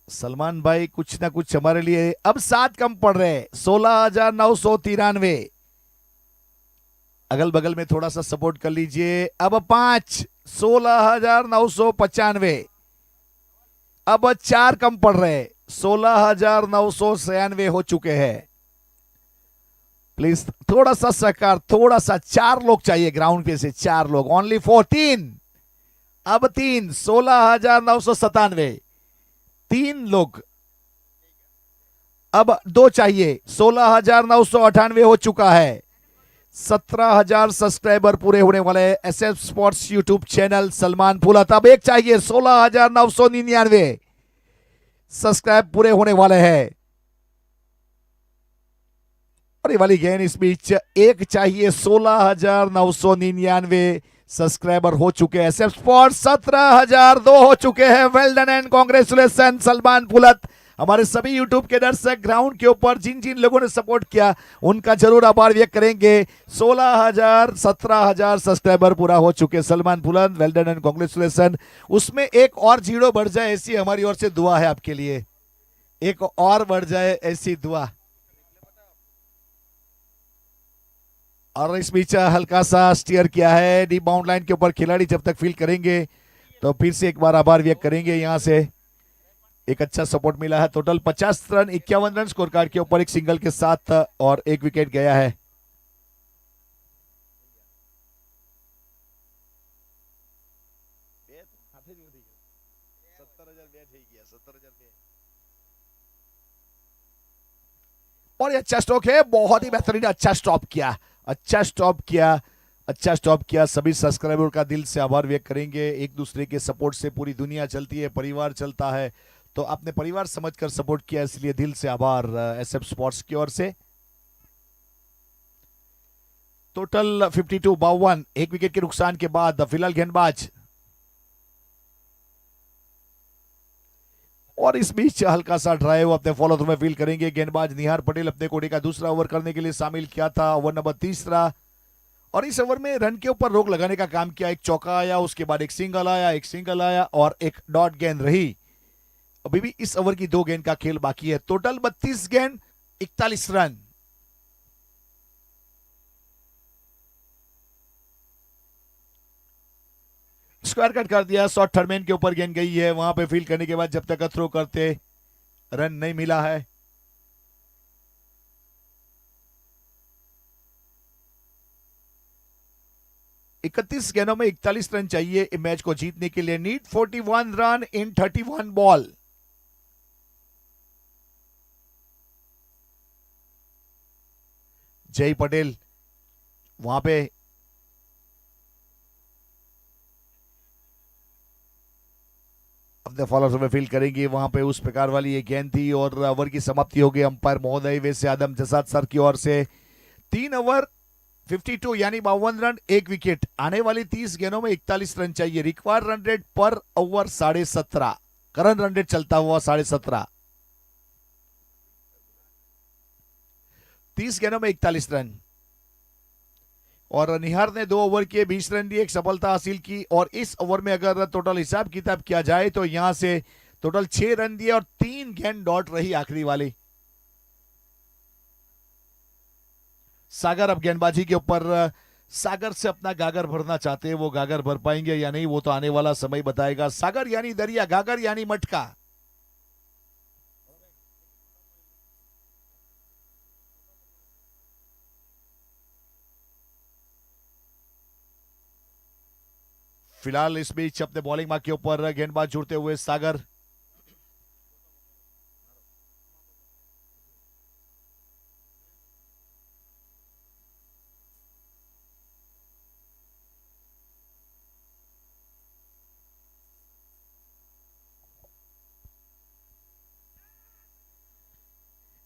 सलमान भाई कुछ ना कुछ हमारे लिए, अब 7 कम पड़ रहे, 16,993। अगल बगल में थोड़ा सा सपोर्ट कर लीजिए। अब 5, 16,995। अब 4 कम पड़ रहे, 16,996 हो चुके हैं। प्लीज थोड़ा सा सहकार, थोड़ा सा। 4 लोग चाहिए ग्राउंड पे से, 4 लोग, ओनली 14। अब 3, 16,997। 3 लोग। अब 2 चाहिए, 16,998 हो चुका है। 17,000 सब्सक्राइबर पूरे होने वाले SF sports YouTube channel Salman Pulat. अब 1 चाहिए, 16,999 सब्सक्राइब पूरे होने वाले हैं। और ये वाली गेंद इस बीच 1 चाहिए, 16,999 सब्सक्राइबर हो चुके हैं एसएफ स्पोर्ट्स। 17,002 हो चुके हैं। Well done and congratulation Salman Pulat. हमारे सभी यूट्यूब के दर्शक ग्राउंड के ऊपर जिन जिन लोगों ने सपोर्ट किया उनका जरूर आभार व्यक्त करेंगे। 16,000 17,000 सब्सक्राइबर पूरा हो चुके Salman Pulat. Well done and congratulation. उसमें एक और 0 बढ़ जाए ऐसी हमारी ओर से दुआ है आपके लिए। एक और बढ़ जाए ऐसी दुआ। और इस बीच हल्का सा स्टीयर किया है डीप बाउंड लाइन के ऊपर। खिलाड़ी जब तक फील करेंगे तो फिर से एक बार आभार व्यक्त करेंगे। यहां से एक अच्छा सपोर्ट मिला है। Total 50 run, 51 run score card के ऊपर, एक सिंगल के साथ और 1 विकेट गया है। और ये अच्छा स्ट्रोक है, बहुत ही बेहतरीन, अच्छा स्टॉप किया, अच्छा स्टॉप किया, अच्छा स्टॉप किया। सभी सब्सक्राइबर का दिल से आभार व्यक्त करेंगे। एक दूसरे के सपोर्ट से पूरी दुनिया चलती है, परिवार चलता है, तो आपने परिवार समझकर सपोर्ट किया, इसलिए दिल से आभार एसएफ स्पोर्ट्स की ओर से। टोटल 52 एक विकेट के नुकसान के बाद फिलहाल गेंदबाज। और इस बीच हल्का सा ड्राइव अपने फॉलो थ्रू में फील करेंगे गेंदबाज निहार पटेल। अपने कोटे का दूसरा ओवर करने के लिए शामिल किया था, ओवर नंबर 3। और इस ओवर में रन के ऊपर रोक लगाने का काम किया। एक चौका आया, उसके बाद एक सिंगल आया, एक सिंगल आया और एक डॉट गेंद रही। अभी भी इस ओवर की 2 गेंद का खेल बाकी है। टोटल 32 गेंद, 41 रन। स्क्वायर कट कर दिया, शॉर्ट थर्डमैन के ऊपर गेंद गई है। वहां पे फील करने के बाद जब तक थ्रो करते रन नहीं मिला है। इकतीस गेंदों में 41 रन चाहिए इस मैच को जीतने के लिए। Need 41 run in 31 ball. जय पटेल वहां पे अपने फॉलोअर्स में फील करेंगे। वहां पे उस प्रकार वाली एक गेंद थी और ओवर की समाप्ति हो गई। अंपायर महोदय वैसे आदम जसाद सर की ओर से 3 ओवर 52 यानी 52 रन, 1 विकेट। आने वाली 30 गेंदों में 41 रन चाहिए। रिक्वायर्ड रन रेट पर ओवर 17.5। करंट रन रेट चलता हुआ 17.5। 30 गेंदों में 41 रन। और निहार ने 2 ओवर किए, 20 रन दिए, एक सफलता हासिल की। और इस ओवर में अगर टोटल हिसाब किताब किया जाए तो यहां से टोटल 6 रन दिए और 3 गेंद डॉट रही आखिरी वाली। सागर अब गेंदबाजी के ऊपर, सागर से अपना गागर भरना चाहते हैं। वो गागर भर पाएंगे या नहीं वो तो आने वाला समय बताएगा। सागर यानी दरिया, गागर यानी मटका। फिलहाल इस बीच अपने बॉलिंग मार्क के ऊपर गेंदबाज जुड़ते हुए सागर।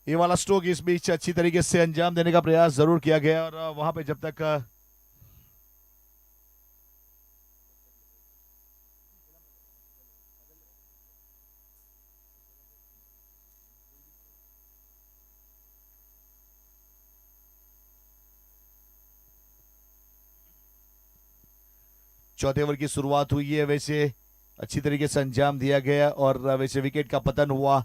ये वाला स्ट्रोक इस बीच अच्छी तरीके से अंजाम देने का प्रयास जरूर किया गया। और वहां पे जब तक चौथे ओवर की शुरुआत हुई है, वैसे अच्छी तरीके से अंजाम दिया गया और वैसे विकेट का पतन हुआ।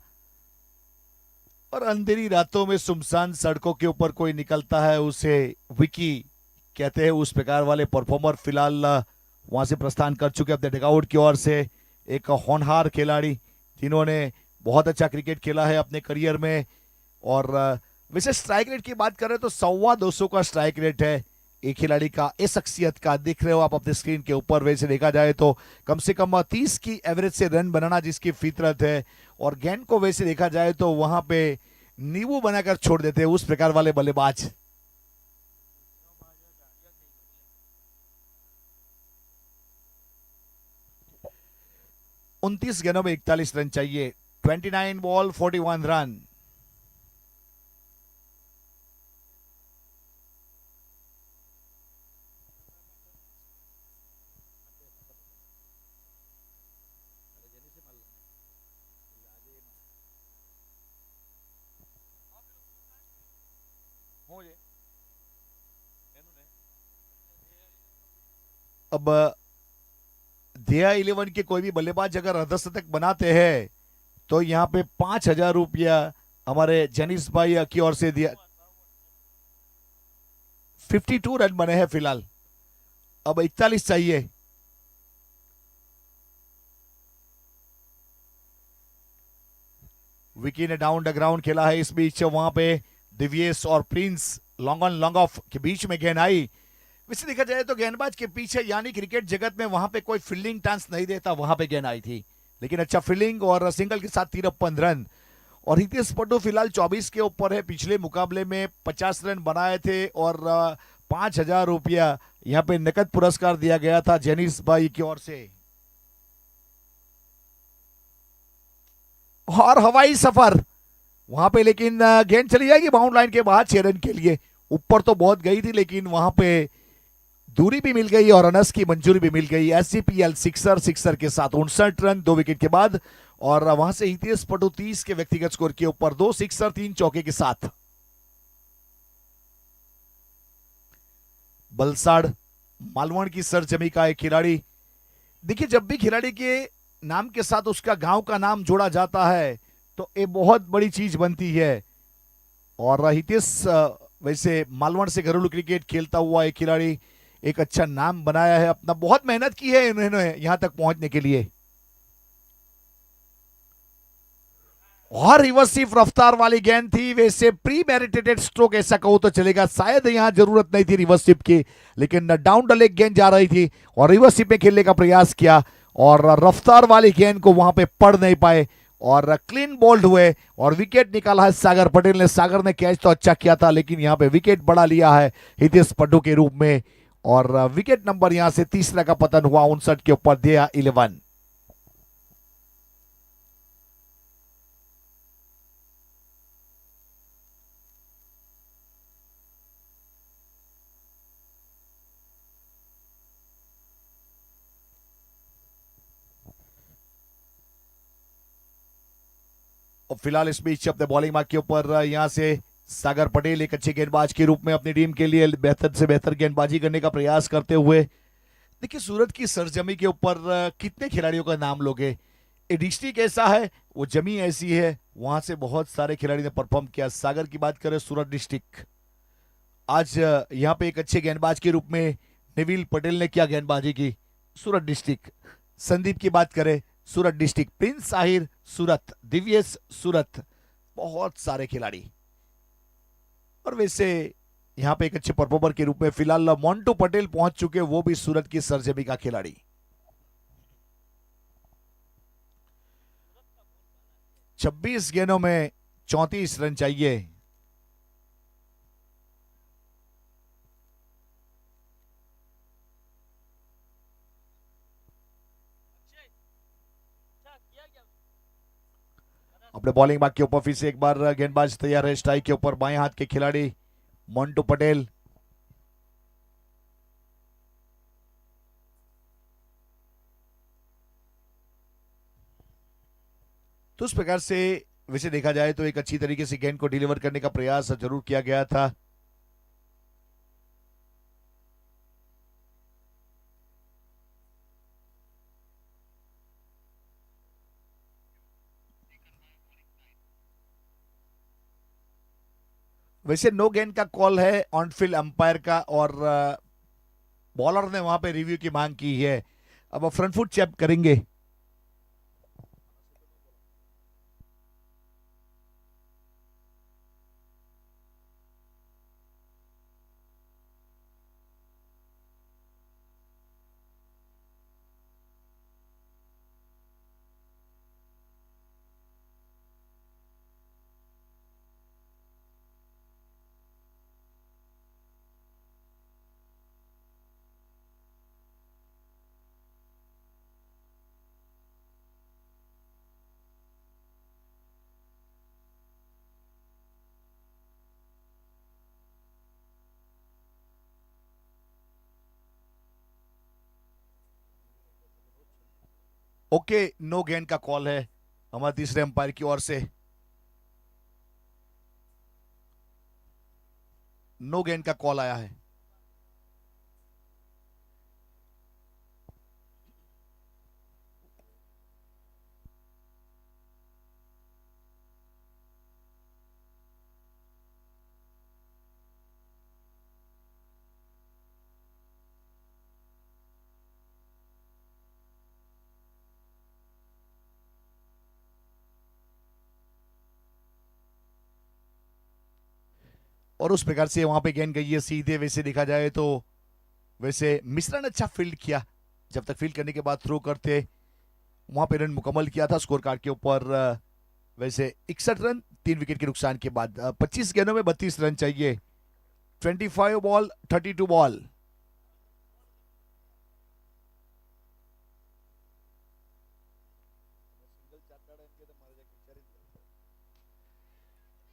और अंधेरी रातों में सुमसान सड़कों के ऊपर कोई निकलता है, उसे विकी कहते हैं उस प्रकार वाले परफॉर्मर फिलहाल वहां से प्रस्थान कर चुके अपने डगआउट की ओर से। एक होनहार खिलाड़ी जिन्होंने बहुत अच्छा क्रिकेट खेला है अपने करियर में। और वैसे स्ट्राइक रेट की बात करें तो 250 का स्ट्राइक रेट है एक खिलाड़ी का। इस शख्सियत का देख रहे हो आप अपने स्क्रीन के ऊपर। वैसे देखा जाए तो कम से कम 30 की एवरेज से रन बनाना जिसकी फितरत है, और गेंद को वैसे देखा जाए तो वहां पे नींबू बनाकर छोड़ देते हैं उस प्रकार वाले बल्लेबाज। 29 गेंदों में 41 रन चाहिए। 29 बॉल 41 रन। अब दिया 11 के कोई भी बल्लेबाज अगर अर्धशतक बनाते हैं तो यहाँ पे 5,000 रुपया हमारे जनीस भाई की ओर से दिया। 52 रन बने हैं फिलहाल, अब 41 चाहिए। विकी ने डाउन द ग्राउंड खेला है। इस बीच वहां पे दिव्येश और Prince long on long off के बीच में गेंद आई। वैसे देखा जाए तो गेंदबाज के पीछे यानी क्रिकेट जगत में वहां पे कोई फील्डिंग चांस नहीं देता, वहां पे गेंद आई थी, लेकिन अच्छा फील्डिंग और सिंगल के साथ 53 रन। और हितेश पड्डू फिलहाल 24 के ऊपर है। पिछले मुकाबले में 50 रन बनाए थे और 5,000 रुपया यहाँ पे नकद पुरस्कार दिया गया था जेनिस भाई की ओर से। और हवाई सफर वहां पे, लेकिन गेंद चली जाएगी बाउंड लाइन के बाहर 6 रन के लिए। ऊपर तो बहुत गई थी लेकिन वहां पे दूरी भी मिल गई और रनर्स की मंजूरी भी मिल गई। एसजीपीएल सिक्सर के साथ 59 रन 2 विकेट के बाद। और वहां से हितेश पड्डू 30 के व्यक्तिगत स्कोर के ऊपर 2 सिक्सर 3 चौके के साथ। बलसाड़ मालवण की सरजमी का एक खिलाड़ी। देखिए जब भी खिलाड़ी के नाम के साथ उसका गांव का नाम जोड़ा जाता है तो ये बहुत बड़ी चीज बनती है। और हितेश वैसे मालवण से घरेलू क्रिकेट खेलता हुआ एक खिलाड़ी, एक अच्छा नाम बनाया है अपना, बहुत मेहनत की है इन्होंने यहां तक पहुंचने के लिए। और रिवर्सिव रफ्तार वाली गेंद थी। वैसे प्री मेडिटेटेड स्ट्रोक ऐसा कहो तो चलेगा, शायद यहां जरूरत नहीं थी रिवर्सिव की, लेकिन डाउन द लेग गेंद जा रही थी और रिवर्सिव में खेलने का प्रयास किया और रफ्तार वाली गेंद को वहां पे पढ़ नहीं पाए और क्लीन बोल्ड हुए और विकेट निकाला है सागर पटेल ने। सागर ने कैच तो अच्छा किया था लेकिन यहां पे विकेट बड़ा लिया है हितेश पड्डू के रूप में। और विकेट नंबर यहां से तीसरा का पतन हुआ 59 के ऊपर दिया 11। और फिलहाल इस बीच अपने बॉलिंग मार्क के ऊपर यहां से सागर पटेल एक अच्छे गेंदबाज के रूप में अपनी टीम के लिए बेहतर से बेहतर गेंदबाजी करने का प्रयास करते हुए। देखिए सूरत की सरजमी के ऊपर कितने खिलाड़ियों का नाम लोगे। ये डिस्ट्रिक्ट ऐसा है, वो जमी ऐसी है, वहां से बहुत सारे खिलाड़ी ने परफॉर्म किया। सागर की बात करें सूरत डिस्ट्रिक्ट, आज यहाँ पे एक अच्छे गेंदबाज के रूप में निविल पटेल ने क्या गेंदबाजी की सूरत डिस्ट्रिक्ट। संदीप की बात करें सूरत डिस्ट्रिक्ट, प्रिंस आहिर सूरत, दिव्येश सूरत, बहुत सारे खिलाड़ी। और वैसे यहां पे एक अच्छे परफॉर्मर के रूप में फिलहाल मोंटू पटेल पहुंच चुके, वो भी सूरत की सरजमी का खिलाड़ी। छब्बीस गेंदों में 34 रन चाहिए। अपने बॉलिंग बाग के ऊपर फिर से एक बार गेंदबाज तैयार है स्ट्राइक के ऊपर, बाएं हाथ के खिलाड़ी मोंटू पटेल। तो उस प्रकार से वैसे देखा जाए तो एक अच्छी तरीके से गेंद को डिलीवर करने का प्रयास जरूर किया गया था। वैसे नो गेंद का कॉल है ऑन फील्ड अंपायर का, और बॉलर ने वहां पे रिव्यू की मांग की है। अब फ्रंट फुट चेक करेंगे। ओके, नो गेंद का कॉल है हमारे तीसरे अंपायर की ओर से। नो गेंद का कॉल आया है। और उस प्रकार से वहां पे गेंद गई है सीधे। वैसे देखा जाए तो वैसे मिश्रा ने अच्छा फील्ड किया, जब तक फील्ड करने के बाद थ्रो करते वहां पे रन मुकम्मल किया था स्कोर कार्ड के ऊपर। वैसे 61 रन 3 विकेट के नुकसान के बाद। 25 गेंदों में 32 रन चाहिए। 25 बॉल 32 बॉल।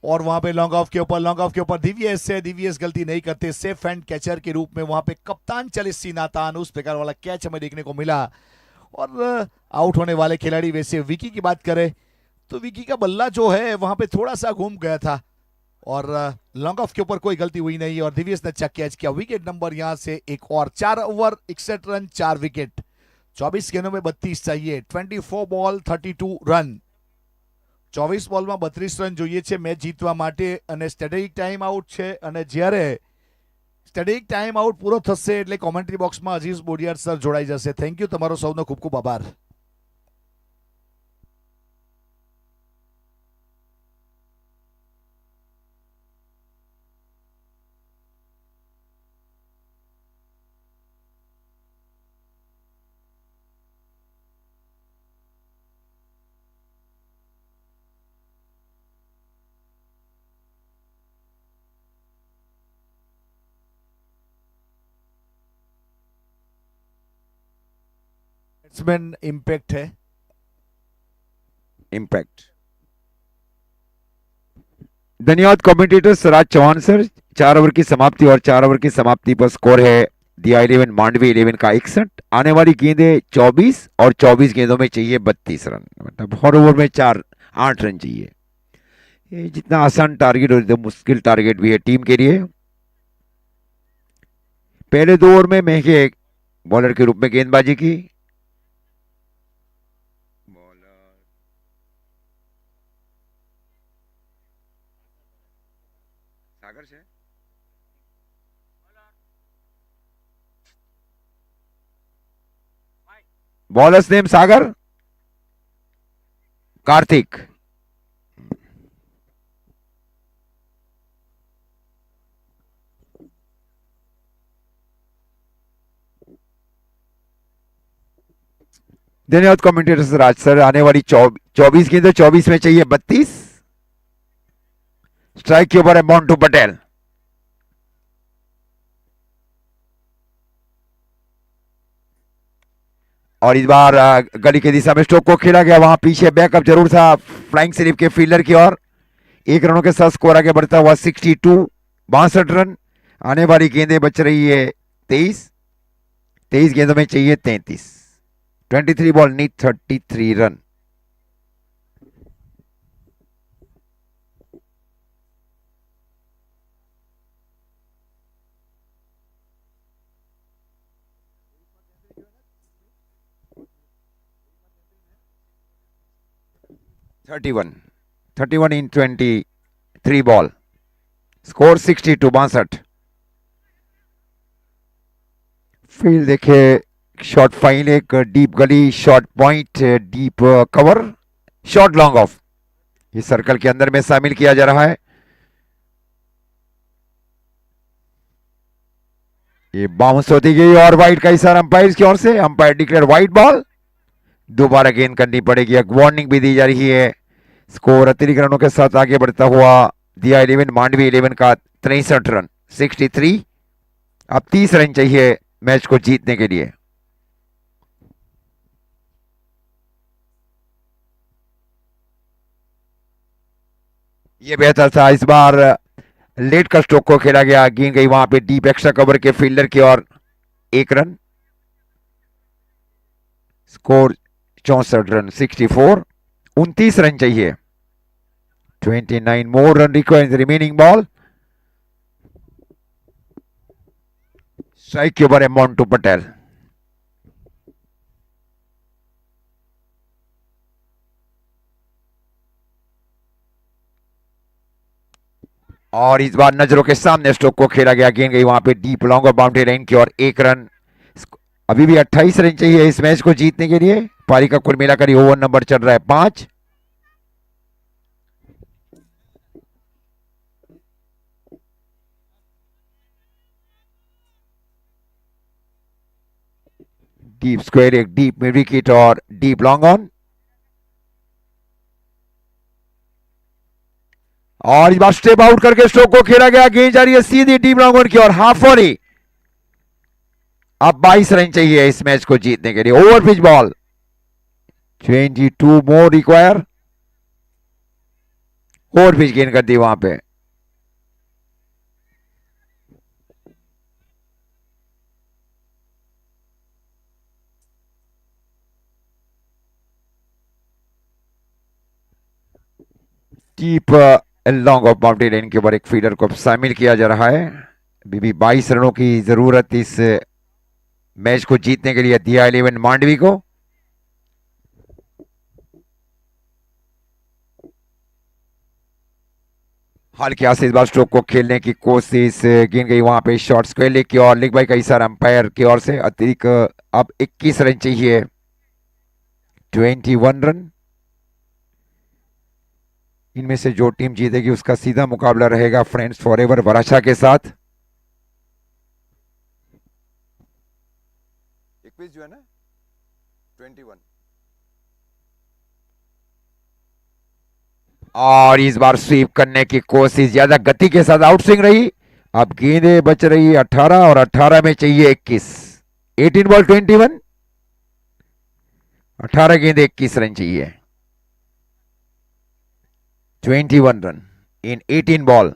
और वहां पे लॉन्ग ऑफ के ऊपर दिव्यस गलती नहीं करते, सेफ एंड कैचर के रूप में वहां पे कप्तान चले सी नातान, उस प्रकार वाला कैच हमें देखने को मिला। और आउट होने वाले खिलाड़ी वैसे विकी की बात करें तो विकी का बल्ला जो है वहां पे थोड़ा सा घूम गया था और लॉन्ग ऑफ के ऊपर कोई गलती हुई नहीं और दिव्यस ने अच्छा कैच किया। विकेट नंबर यहां से एक और 4 ओवर 61 रन 4 विकेट। 24 गेंदों में 32 चाहिए। 24 બોલ 32 રન। 24 બોલમાં 32 રન જોઈએ છે મેચ જીતવા માટે અને સ્ટ્રેટેજિક ટાઈમ આઉટ છે અને જ્યારે સ્ટ્રેટેજિક ટાઈમ આઉટ પૂરો થશે એટલે કોમેન્ટ્રી બોક્સમાં અઝીઝ બોડિયાર સર જોડાઈ જશે। થેન્ક યુ, તમારો સૌનો ખૂબ ખૂબ આભાર। बैट्समैन इम्पैक्ट है। इम्पैक्ट। धन्यवाद commentator Saraj Chauhan sir. 4 over की समाप्ति और 4 ओवर की समाप्ति पर स्कोर है दिया 11 मांडवी 11 का 61। आने वाली गेंदें 24 और 24 गेंदों में चाहिए 32 रन, मतलब हर ओवर में 8 रन चाहिए। ये जितना आसान टारगेट और एकदम मुश्किल टारगेट भी है टीम के लिए। पहले 2 ओवर में महंगे बॉलर के रूप में गेंदबाजी की। सागर से बॉलर्स नेम सागर कार्तिक। धन्यवाद कमेंटेटर राज सर। आने वाली 24 गेंद 24 में चाहिए 32। स्ट्राइक के ऊपर है मोंटू पटेल। और इस बार गली की दिशा में स्ट्रोक को खेला गया, वहां पीछे बैकअप जरूर था फ्लाइंग स्लिप के फील्डर की ओर। 1 रनों के साथ स्कोर आगे बढ़ता हुआ 62 62 रन। आने वाली गेंदें बच रही है 23 गेंदों में चाहिए 33। 23 ball need 33 run. Thirty one in 23 ball. Score 62 62। Field देखिए, शॉर्ट फाइन, एक डीप गली, short point, deep cover, short long off, इस सर्कल के अंदर में शामिल किया जा रहा है। ये बाउंस होती गई और वाइड का इशारा अंपायर की ओर से, अंपायर डिक्लेयर वाइड बॉल। दोबारा गेंद करनी पड़ेगी, एक वार्निंग भी दी जा रही है। स्कोर अतिरिक्त रनों के साथ आगे बढ़ता हुआ दिया 11 मांडवी 11 का 63 रन 63। अब 30 रन चाहिए मैच को जीतने के लिए। ये बेहतर था, इस बार लेट का स्ट्रोक को खेला गया, गेंद गई वहां पे डीप एक्स्ट्रा कवर के फील्डर की ओर, 1 रन। स्कोर 64 रन 64, 29 रन चाहिए। 29 more run required in the remaining ball. Strike के ऊपर है मोंटू पटेल। और इस बार नजरों के सामने स्ट्रोक को खेला गया, गेंद गई वहां पे डीप लॉन्ग और बाउंड्री लाइन की ओर, 1 रन। अभी भी 28 रन चाहिए इस मैच को जीतने के लिए। पारी का कुल मिलाकर ओवर नंबर चल रहा है 5। डीप स्क्वायर, एक डीप मिड विकेट और डीप लॉन्ग ऑन। और इस बार स्टेप आउट करके स्ट्रोक को खेला गया, गेंद जा रही है सीधी डीप लॉन्ग ऑन की ओर, हाफ वॉली। अब 22 रन चाहिए इस मैच को जीतने के लिए। ओवर पिच बॉल, 22 मोर रिक्वायर। ओवर पिच गेंद कर दी वहां पे। Deep long off boundary line के ऊपर एक फील्डर को शामिल किया जा रहा है। अभी भी 22 रनों की जरूरत इस मैच को जीतने के लिए दिया 11 मांडवी को। हल्के से इस बार स्ट्रोक को खेलने की कोशिश, गेंद गई वहां पे शॉर्ट स्क्वायर लेग की ओर, लेग बाई का इशारा अंपायर की ओर से। अतिरिक्त अब 21 रन चाहिए, 21 रन। इनमें से जो टीम जीतेगी उसका सीधा मुकाबला रहेगा फ्रेंड्स फॉरएवर वराछा के साथ। 21 जो है ना, 21। और इस बार स्वीप करने की कोशिश, ज्यादा गति के साथ आउट स्विंग रही। अब गेंदें बच रही 18 और 18 में चाहिए 21। 18 बॉल 21, 18 गेंद 21 रन चाहिए। 21 run in 18 ball.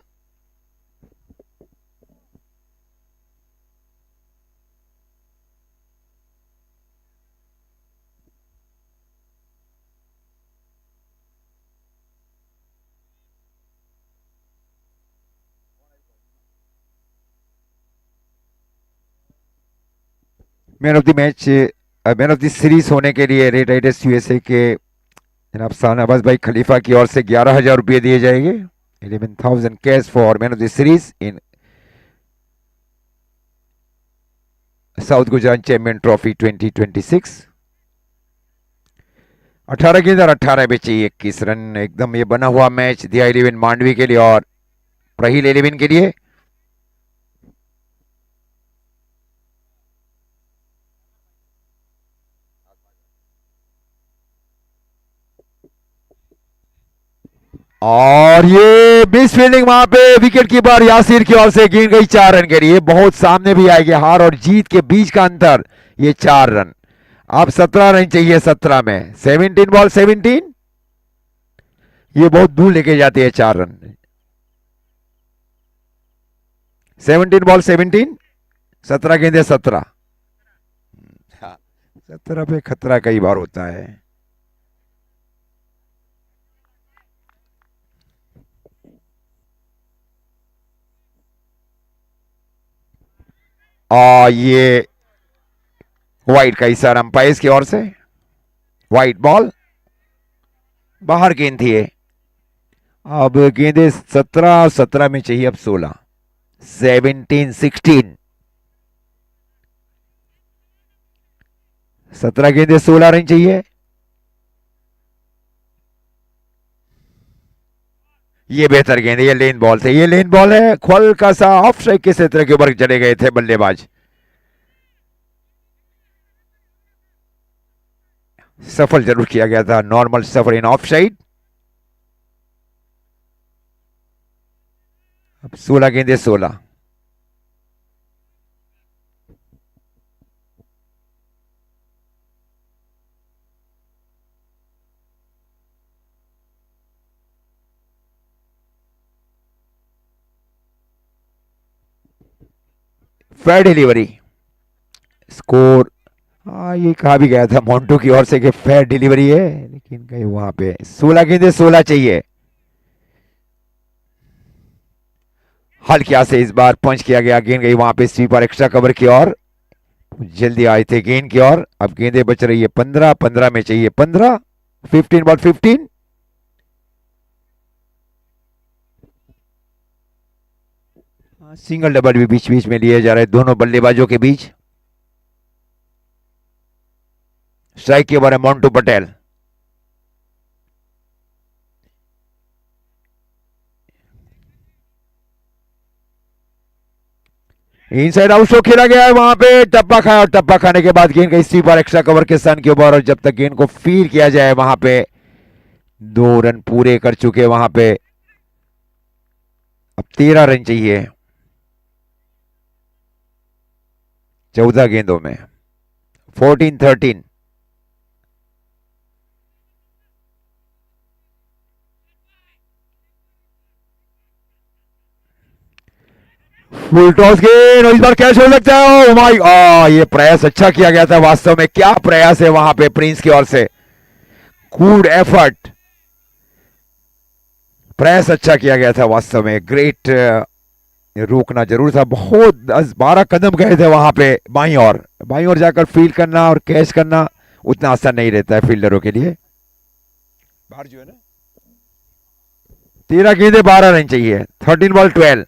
Man of the match, man of the series होने के लिए रेड राइडर्स यूएसए के जनाब शाहनवाज भाई खलीफा की ओर से 11,000 रुपये दिए जाएंगे। 11,000 cash for man of the series in south Gujarat champion trophy 2026। 18 गेंद और 18 में चाहिए 21 रन। एकदम ये बना हुआ मैच दिया 11 मांडवी के लिए और प्रहील 11 के लिए। और ये मिस फील्डिंग वहां पे विकेट कीपर यासिर की ओर से, गेंद गई 4 रन के लिए। बहुत सामने भी आएगी, हार और जीत के बीच का अंतर ये 4 रन। अब 17 रन चाहिए 17 में। 17 बॉल 17, ये बहुत दूर लेके जाती है 4 रन। 17 बॉल 17, 17 गेंदे 17। 17 पे खतरा कई बार होता है। और ये वाइड का इशारा अंपायर की ओर से, वाइड बॉल, बाहर गेंद थी। अब गेंदे 17, 17 में चाहिए अब 16। 17 16, 17 गेंदे 16 रन चाहिए। ये बेहतर गेंद है, ये लेन बॉल थे, ये लेन बॉल है, हल्का सा ऑफ स्ट्राइक के क्षेत्र के ऊपर चले गए थे बल्लेबाज। सफल जरूर किया गया था, normal suffer in of side. अब 16 गेंदे 16। Fair delivery, score. ये कहा भी गया था मोन्टू की ओर से कि फेयर डिलीवरी है, लेकिन कहीं वहां पे 16 गेंदे 16 चाहिए। हल्के से इस बार पंच किया गया, गेंद गई वहां पे स्वीपर एक्स्ट्रा कवर की ओर, जल्दी आए थे गेंद की ओर। अब गेंदें बच रही है 15, 15 में चाहिए 15, 15 बॉल 15। सिंगल डबल भी बीच बीच में लिए जा रहे हैं दोनों बल्लेबाजों के बीच। स्ट्राइक के ऊपर है Montu Patel. Inside out show खेला गया है, वहां पे टप्पा खाया और टप्पा खाने के बाद गेंद का स्वीपर एक्स्ट्रा कवर के सन के ऊपर, और जब तक गेंद को फील किया जाए वहां पे 2 रन पूरे कर चुके वहां पे। अब 13 रन चाहिए 14 गेंदों में, 14-13। फुल टॉस गेंद, और इस बार कैच हो सकता है। ओ माय, ये प्रयास अच्छा किया गया था वास्तव में, क्या प्रयास है वहां पे प्रिंस की ओर से, गुड एफर्ट, प्रयास अच्छा किया गया था वास्तव में, ग्रेट। रोकना जरूर था, बहुत 10-12 कदम गए थे वहां पे बाईं ओर जाकर फील्ड करना और कैच करना उतना आसान नहीं रहता है फील्डरों के लिए। बाहर जो है ना, 13 गेंदे 12 रन चाहिए, 13 बॉल 12।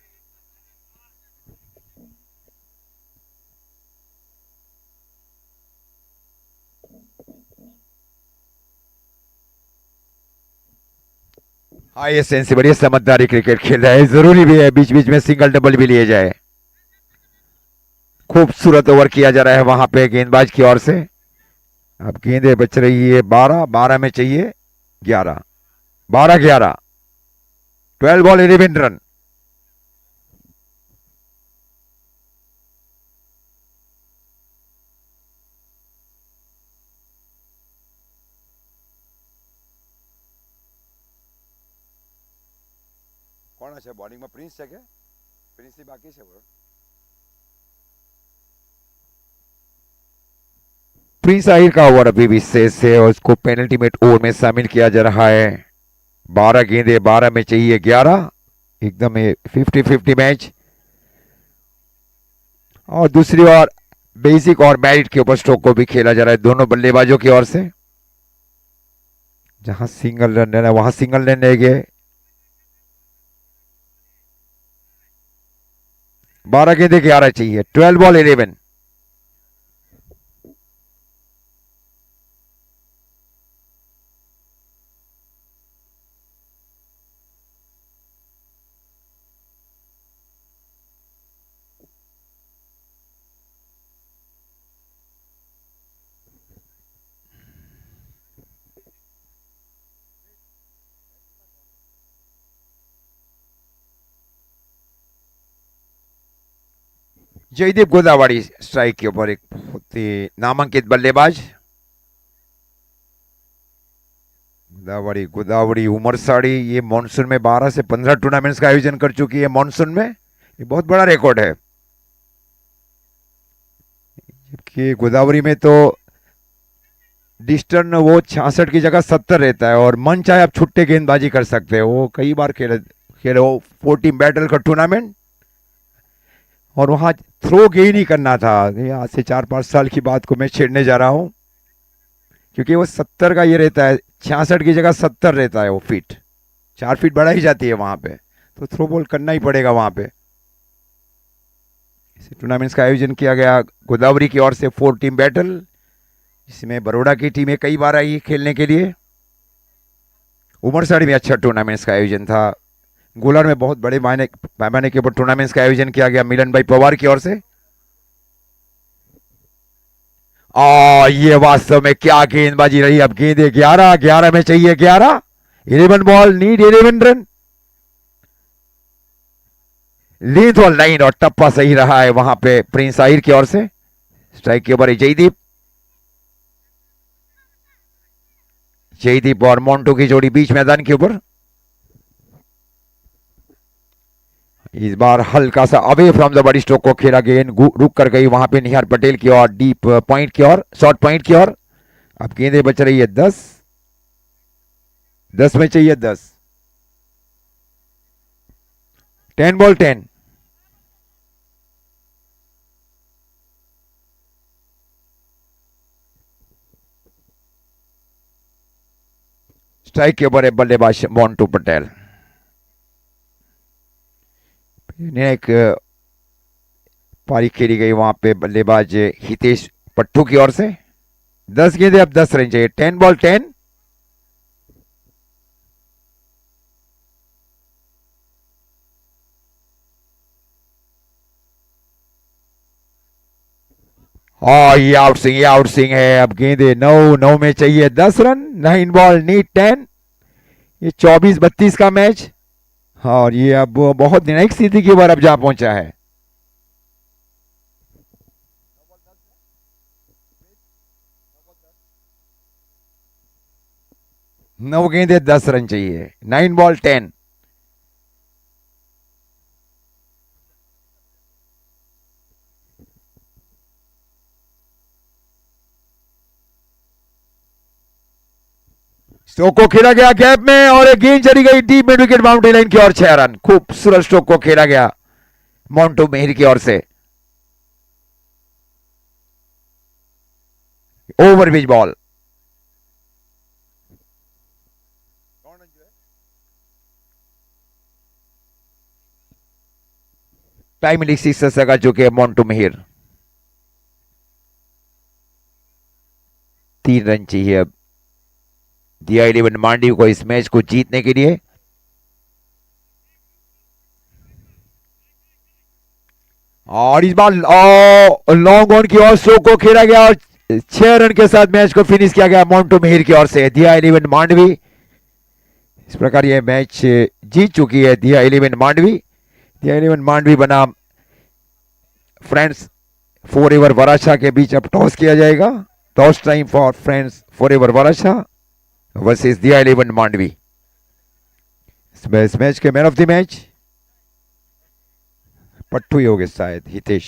हाँ, ये सेंसिबल, ये समझदारी क्रिकेट खेल रहा है, जरूरी भी है बीच बीच में सिंगल डबल भी लिए जाए। खूबसूरत ओवर किया जा रहा है वहां पे गेंदबाज की ओर से। अब गेंदें बच रही है 12, 12 में चाहिए 11, 12-11, 12 बॉल 11 रन। કોણ છે બોલિંગમાં? પ્રિન્સ છે કે પ્રિન્સથી બાકી છે? प्रिंस आहिर का ओवर अभी भी शेष है और उसको पेनल्टीमेट ओवर में शामिल किया जा रहा है। 12 गेंदे 12 में चाहिए 11, एकदम 50-50 मैच। और दूसरी ओर बेसिक और मेरिट के ऊपर स्ट्रोक को भी खेला जा रहा है दोनों बल्लेबाजों की ओर से। जहां सिंगल रन लेना वहां सिंगल रन ले गए। 12 गेंदे 11 चाहिए, 12 बॉल 11। जयदीप गोदावरी स्ट्राइक के ऊपर, एक बहुत ही नामांकित बल्लेबाज। गोदावरी उमरसाड़ी, ये मॉनसून में 12 से 15 टूर्नामेंट्स का आयोजन कर चुकी है मॉनसून में, ये बहुत बड़ा रिकॉर्ड है। जबकि गोदावरी में तो डिस्टेंस वो 66 की जगह 70 रहता है, और मन चाहे आप छुट्टे गेंदबाजी कर सकते हो। वो कई बार खेले वो 14 बैटल का टूर्नामेंट, और वहां थ्रो गेन ही करना था। आज से 4-5 साल की बात को मैं छेड़ने जा रहा हूं, क्योंकि वो 70 का ये रहता है, 66 की जगह 70 रहता है वो फीट, 4 फीट बढ़ा ही जाती है वहां पे, तो थ्रो बॉल करना ही पड़ेगा वहां पे। इस टूर्नामेंट्स का आयोजन किया गया गोदावरी की ओर से 4 टीम बैटल, इसमें बड़ौदा की टीमें कई बार आई खेलने के लिए। उमरसाड़ी में अच्छा टूर्नामेंट्स का आयोजन था। गोलार में बहुत बड़े पैमाने के ऊपर टूर्नामेंट्स का आयोजन किया गया मिलन भाई पवार की ओर से। ये वास्तव में क्या गेंदबाजी रही। अब गेंदे 11 में चाहिए 11। 11 बॉल नीड 11 रन। लेंथ और लाइन और टप्पा सही रहा है वहां पे प्रिंस आहिर की ओर से। स्ट्राइक के ऊपर जयदीप और मोन्टो की जोड़ी बीच मैदान के ऊपर। इस बार हल्का सा अवे फ्रॉम द बड़ी स्ट्रोक को खेला। गेंद रुक कर गई वहां पे निहार पटेल की ओर, डीप पॉइंट की ओर, शॉर्ट पॉइंट की ओर। अब गेंदें बच रही है 10 में चाहिए 10। 10 बॉल 10। स्ट्राइक के ऊपर है बल्लेबाज मोन्टू पटेल। एक पारी खेली गई वहां पे बल्लेबाज हितेश पट्टू की ओर से। 10 गेंदे अब 10 रन चाहिए। 10 बॉल 10। ये आउट स्विंग है। अब गेंदे 9 में चाहिए 10 रन। 9 ball need 10। ये 24-32 का मैच। और ये अब बहुत निर्णायक स्थिति की ओर अब जा पहुंचा है। 9 गेंदे 10 रन चाहिए। 9 बॉल 10। स्ट्रोक को खेला गया गैप में और एक गेंद चली गई deep mid wicket boundary line की ओर। 6 रन। खूबसूरत स्ट्रोक को खेला गया मोन्टू मेहर की ओर से। Overpitch ball. टाइमली सिक्स लगा चुके हैं मोन्टू मेहर। 3 रन चाहिए अब दिया 11 मांडवी को इस मैच को जीतने के लिए। और इस बार लॉन्ग ऑन की ओर स्ट्रोक को खेला गया और 6 रन के साथ मैच को फिनिश किया गया मोन्टू मेहर की ओर से। दिया 11 मांडवी इस प्रकार यह मैच जीत चुकी है दिया 11 मांडवी। दिया 11 मांडवी बनाम फ्रेंड्स फॉरएवर वराछा के बीच अब टॉस किया जाएगा। Toss time for friends forever Varachha versus दिया 11 मांडवी। इस मैच के मैन ऑफ द मैच पट्टू ही होंगे शायद हितेश।